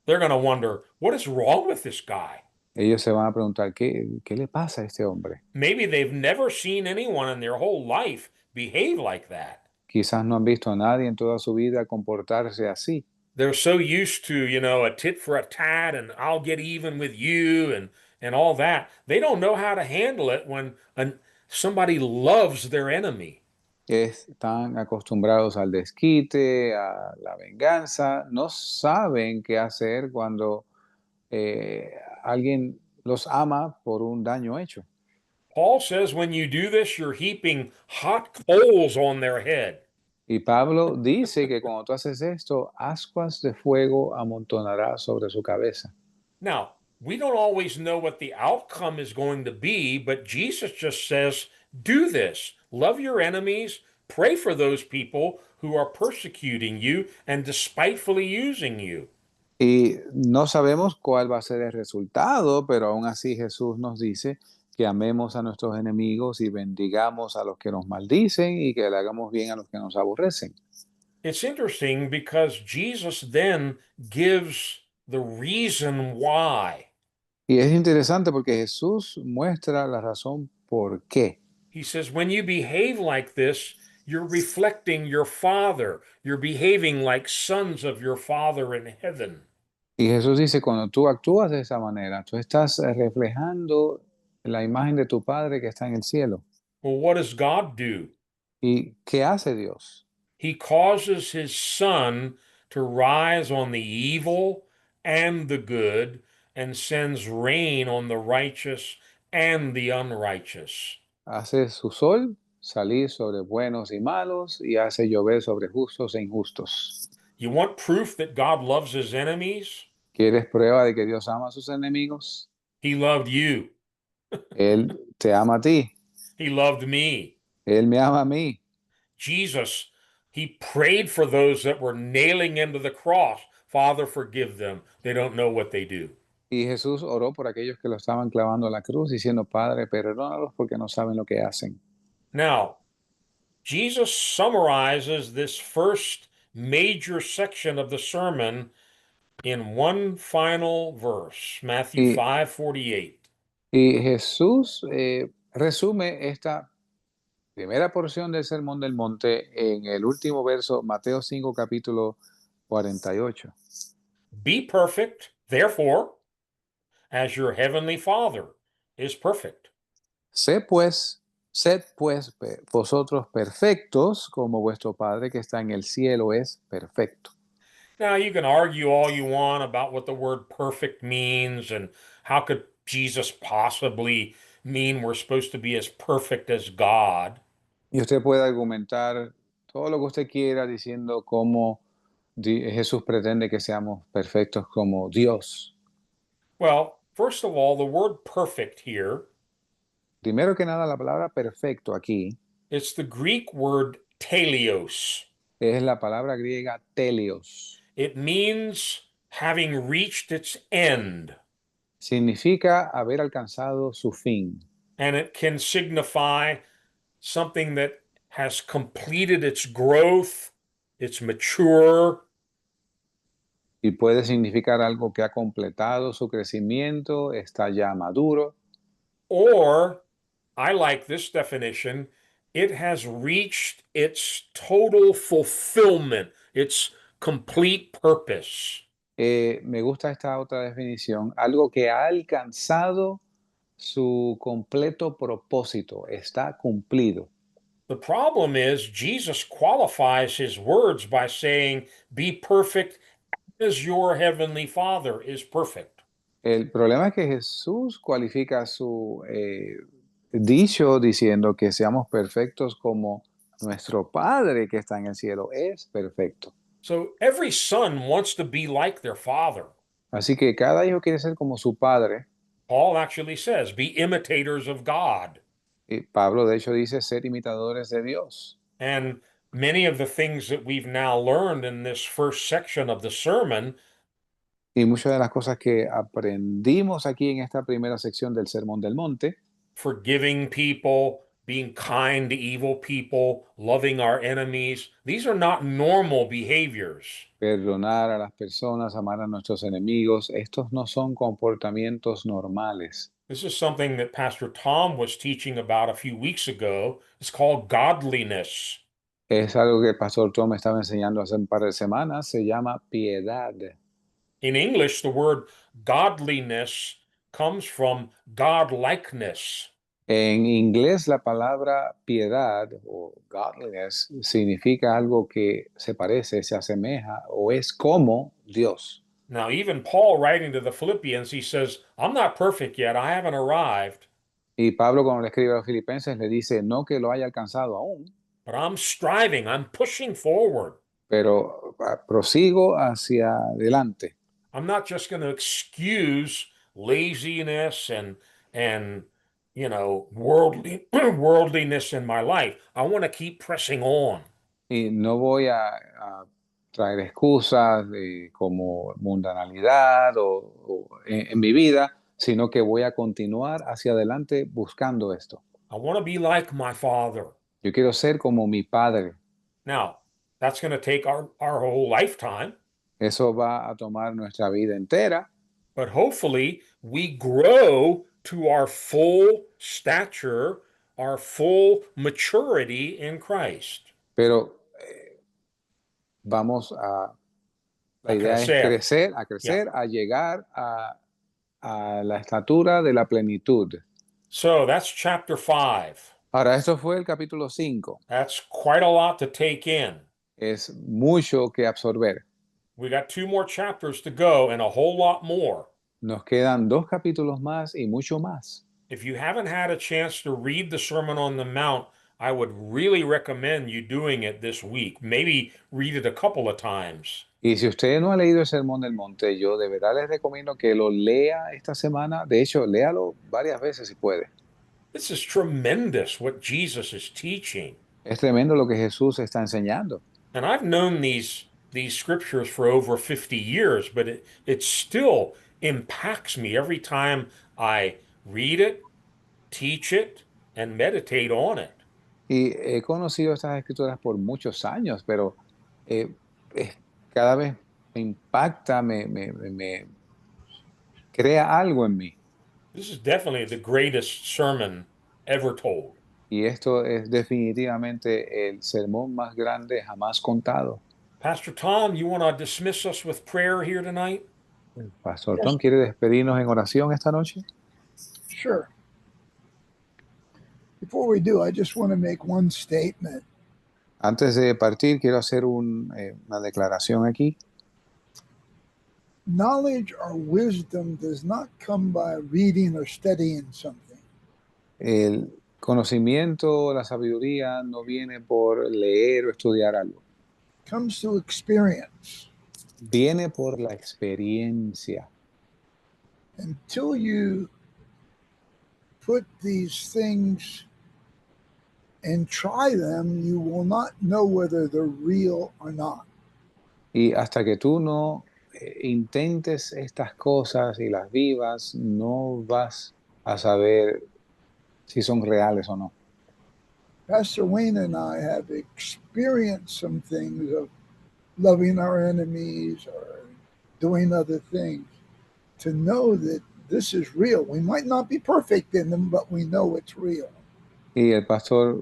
They're going to wonder, what is wrong with this guy? Ellos se van a preguntar, ¿qué le pasa a este hombre? Maybe they've never seen anyone in their whole life behave like that. Quizás no han visto a nadie en toda su vida comportarse así. They're so used to, a tit for a tat and I'll get even with you and all that. They don't know how to handle it when somebody loves their enemy. Están acostumbrados al desquite, a la venganza, no saben qué hacer cuando eh, alguien los ama por un daño hecho. Paul says when you do this, you're heaping hot coals on their head. Y Pablo dice que cuando tú haces esto, ascuas de fuego amontonará sobre su cabeza. Now, we don't always know what the outcome is going to be, but Jesus just says, do this. Love your enemies. Pray for those people who are persecuting you and despitefully using you. Y no sabemos cuál va a ser el resultado, pero aún así Jesús nos dice que amemos a nuestros enemigos y bendigamos a los que nos maldicen y que le hagamos bien a los que nos aborrecen. It's interesting because Jesus then gives the reason why. Y es interesante porque Jesús muestra la razón por qué. He says, when you behave like this, you're reflecting your Father. You're behaving like sons of your Father in heaven. Y Jesús dice, cuando tú actúas de esa manera, tú estás reflejando la imagen de tu Padre que está en el cielo. Well, what does God do? ¿Y qué hace Dios? He causes his sun to rise on the evil and the good and sends rain on the righteous and the unrighteous. Hace su sol salir sobre buenos y malos y hace llover sobre justos e injustos. You want proof that God loves his enemies? ¿Quieres prueba de que Dios ama a sus enemigos? He loved you. Él te ama a ti. He loved me. Él me ama a mí. Jesus, he prayed for those that were nailing him to the cross. Father, forgive them. They don't know what they do. Y Jesús oró por aquellos que lo estaban clavando a la cruz, diciendo, Padre, perdónalos porque no saben lo que hacen. Now, Jesus summarizes this first major section of the sermon in one final verse, Matthew Y, 5:48. y Jesús resume esta primera porción del Sermón del Monte en el último verso, Mateo 5, capítulo 48. Be perfect, therefore, as your heavenly Father is perfect. Sed pues vosotros perfectos como vuestro Padre que está en el cielo es perfecto. Now, you can argue all you want about what the word perfect means and how could Jesus possibly mean we're supposed to be as perfect as God. Y usted puede argumentar todo lo que usted quiera diciendo cómo Jesús pretende que seamos perfectos como Dios. Well, first of all, the word perfect here, Primero que nada, la palabra perfecto aquí it's the Greek word teleos. es la palabra griega teleos. It means having reached its end, Significa haber alcanzado su fin and it can signify something that has completed its growth, it's mature, y puede significar algo que ha completado su crecimiento, está ya maduro, or I like this definition, it has reached its total fulfillment, its complete purpose. Me gusta esta otra definición, algo que ha alcanzado su completo propósito, está cumplido. The problem is, Jesus qualifies his words by saying, be perfect as your heavenly Father is perfect. El problema es que Jesús cualifica su dicho diciendo que seamos perfectos como nuestro Padre que está en el cielo es perfecto. So every son wants to be like their father. Así que cada hijo quiere ser como su Padre. Paul actually says, be imitators of God. Y Pablo, de hecho, dice ser imitadores de Dios. And many of the things that we've now learned in this first section of the sermon, Y muchas de las cosas que aprendimos aquí en esta primera sección del Sermón del Monte, forgiving people, being kind to evil people, loving our enemies, these are not normal behaviors. perdonar a las personas, amar a nuestros enemigos, estos no son comportamientos normales. This is something that Pastor Tom was teaching about a few weeks ago. It's called godliness. Es algo que el pastor Tom me estaba enseñando hace un par de semanas, se llama piedad. In English, the word godliness comes from godlikeness. En inglés la palabra piedad o godliness significa algo que se parece, se asemeja o es como Dios. Now, even Paul writing to the Philippians, he says, I'm not perfect yet. I haven't arrived, Y Pablo cuando le escribe a los filipenses le dice, no que lo haya alcanzado aún, but I'm striving. I'm pushing forward. pero prosigo hacia adelante. I'm not just going to excuse laziness and worldliness in my life. I want to keep pressing on. Y no voy a traer excusas como mundanalidad o en mi vida, sino que voy a continuar hacia adelante buscando esto. I want to be like my father. Yo quiero ser como mi padre. Now, that's going to take our whole lifetime, Eso va a tomar nuestra vida entera, but hopefully we grow to our full stature, our full maturity in Christ. pero vamos la A idea es crecer. crecer, Yeah. a llegar a la estatura de la plenitud. So that's chapter 5. Ahora, esto fue el capítulo 5. That's quite a lot to take in. Es mucho que absorber. We got 2 more chapters to go and a whole lot more. Nos quedan 2 capítulos más y mucho más. If you haven't had a chance to read the Sermon on the Mount, I would really recommend you doing it this week. Maybe read it a couple of times. Y si usted no ha leído el Sermón del Monte, yo de verdad les recomiendo que lo lea esta semana. De hecho, léalo varias veces si puede. This is tremendous what Jesus is teaching. Es tremendo lo que Jesús está enseñando. And I've known these scriptures for over 50 years, but it still impacts me every time I read it, teach it, and meditate on it. Y he conocido estas escrituras por muchos años, pero eh, cada vez me impacta, me crea algo en mí. This is definitely the greatest sermon ever told. Y esto es definitivamente el sermón más grande jamás contado. Pastor Tom, you want to dismiss us with prayer here tonight? Pastor Tom, ¿quiere despedirnos en oración esta noche? Sure. Before we do, I just want to make one statement. Antes de partir, quiero hacer una declaración aquí. Knowledge or wisdom does not come by reading or studying something. El conocimiento, la sabiduría no viene por leer o estudiar algo. comes through experience. Viene por la experiencia. Until you put these things and try them, you will not know whether they're real or not. Y hasta que tú no intentes estas cosas y las vivas, no vas a saber si son reales o no. Pastor Wayne and I have experienced some things of loving our enemies or doing other things to know that this is real. We might not be perfect in them, but we know it's real. Y el pastor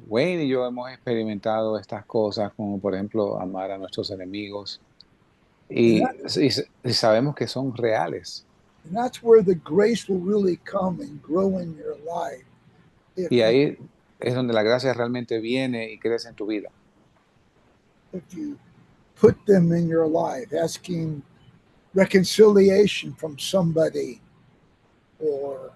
Wayne y yo hemos experimentado estas cosas, como por ejemplo amar a nuestros enemigos, And, y, that, y sabemos que son reales. and that's where the grace will really come and grow in your life. Y ahí es donde la gracia realmente viene y crece en tu vida. If you put them in your life, asking reconciliation from somebody or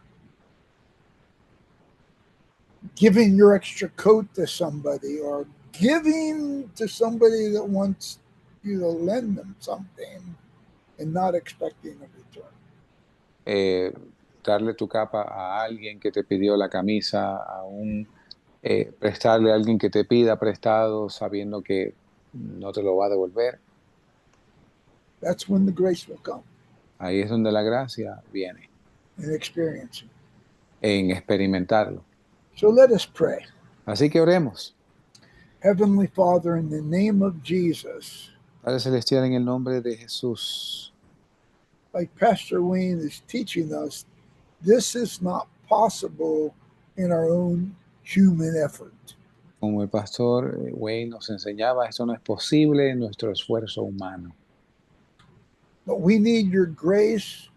giving your extra coat to somebody or giving to somebody that wants you to lend them something and not expecting a return. Darle tu capa a alguien que te pidió la camisa, prestarle a alguien que te pida prestado sabiendo que no te lo va a devolver. That's when the grace will come Ahí es donde la gracia viene, and experiencing. en experimentarlo. So let us pray. Así que oremos. Heavenly Father, in the name of Jesus, Padre Celestial, en el nombre de Jesús, like Pastor Wayne is teaching us, this is not possible in our own human effort. como el pastor Wayne nos enseñaba, esto no es posible en nuestro esfuerzo humano. But we need your grace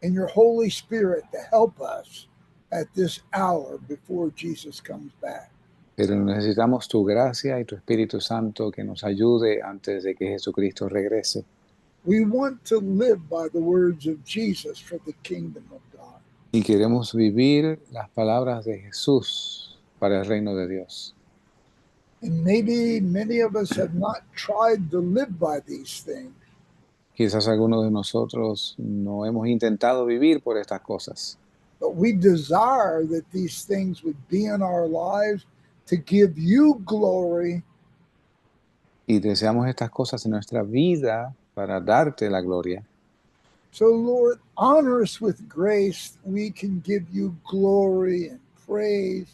and your Holy Spirit to help us at this hour before Jesus comes back. Pero necesitamos tu gracia y tu Espíritu Santo que nos ayude antes de que Jesucristo regrese. We want to live by the words of Jesus for the kingdom of God. Y queremos vivir las palabras de Jesús para el reino de Dios. And maybe many of us have not tried to live by these things. Quizás algunos de nosotros no hemos intentado vivir por estas cosas, But we desire that these things would be in our lives to give you glory y deseamos estas cosas en nuestra vida para darte la gloria. So, Lord, honor us with grace. We can give you glory and praise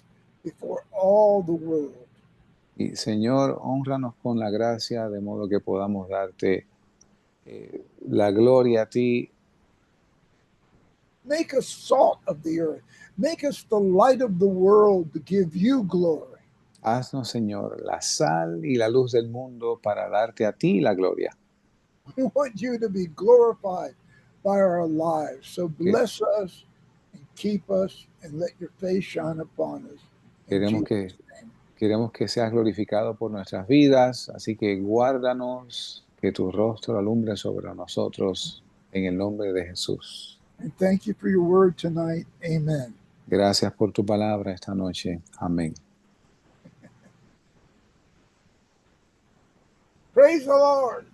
before all the world. Y Señor, hónranos con la gracia de modo que podamos darte la gloria a ti. Make us salt of the earth. Make us the light of the world to give you glory. Haznos, Señor, la sal y la luz del mundo para darte a ti la gloria. We want you to be glorified by our lives. So bless us and keep us and let your face shine upon us. Queremos que seas glorificado por nuestras vidas, así que guárdanos, que tu rostro alumbre sobre nosotros en el nombre de Jesús. And thank you for your word tonight. Amen. Gracias por tu palabra esta noche. Amén. Praise the Lord.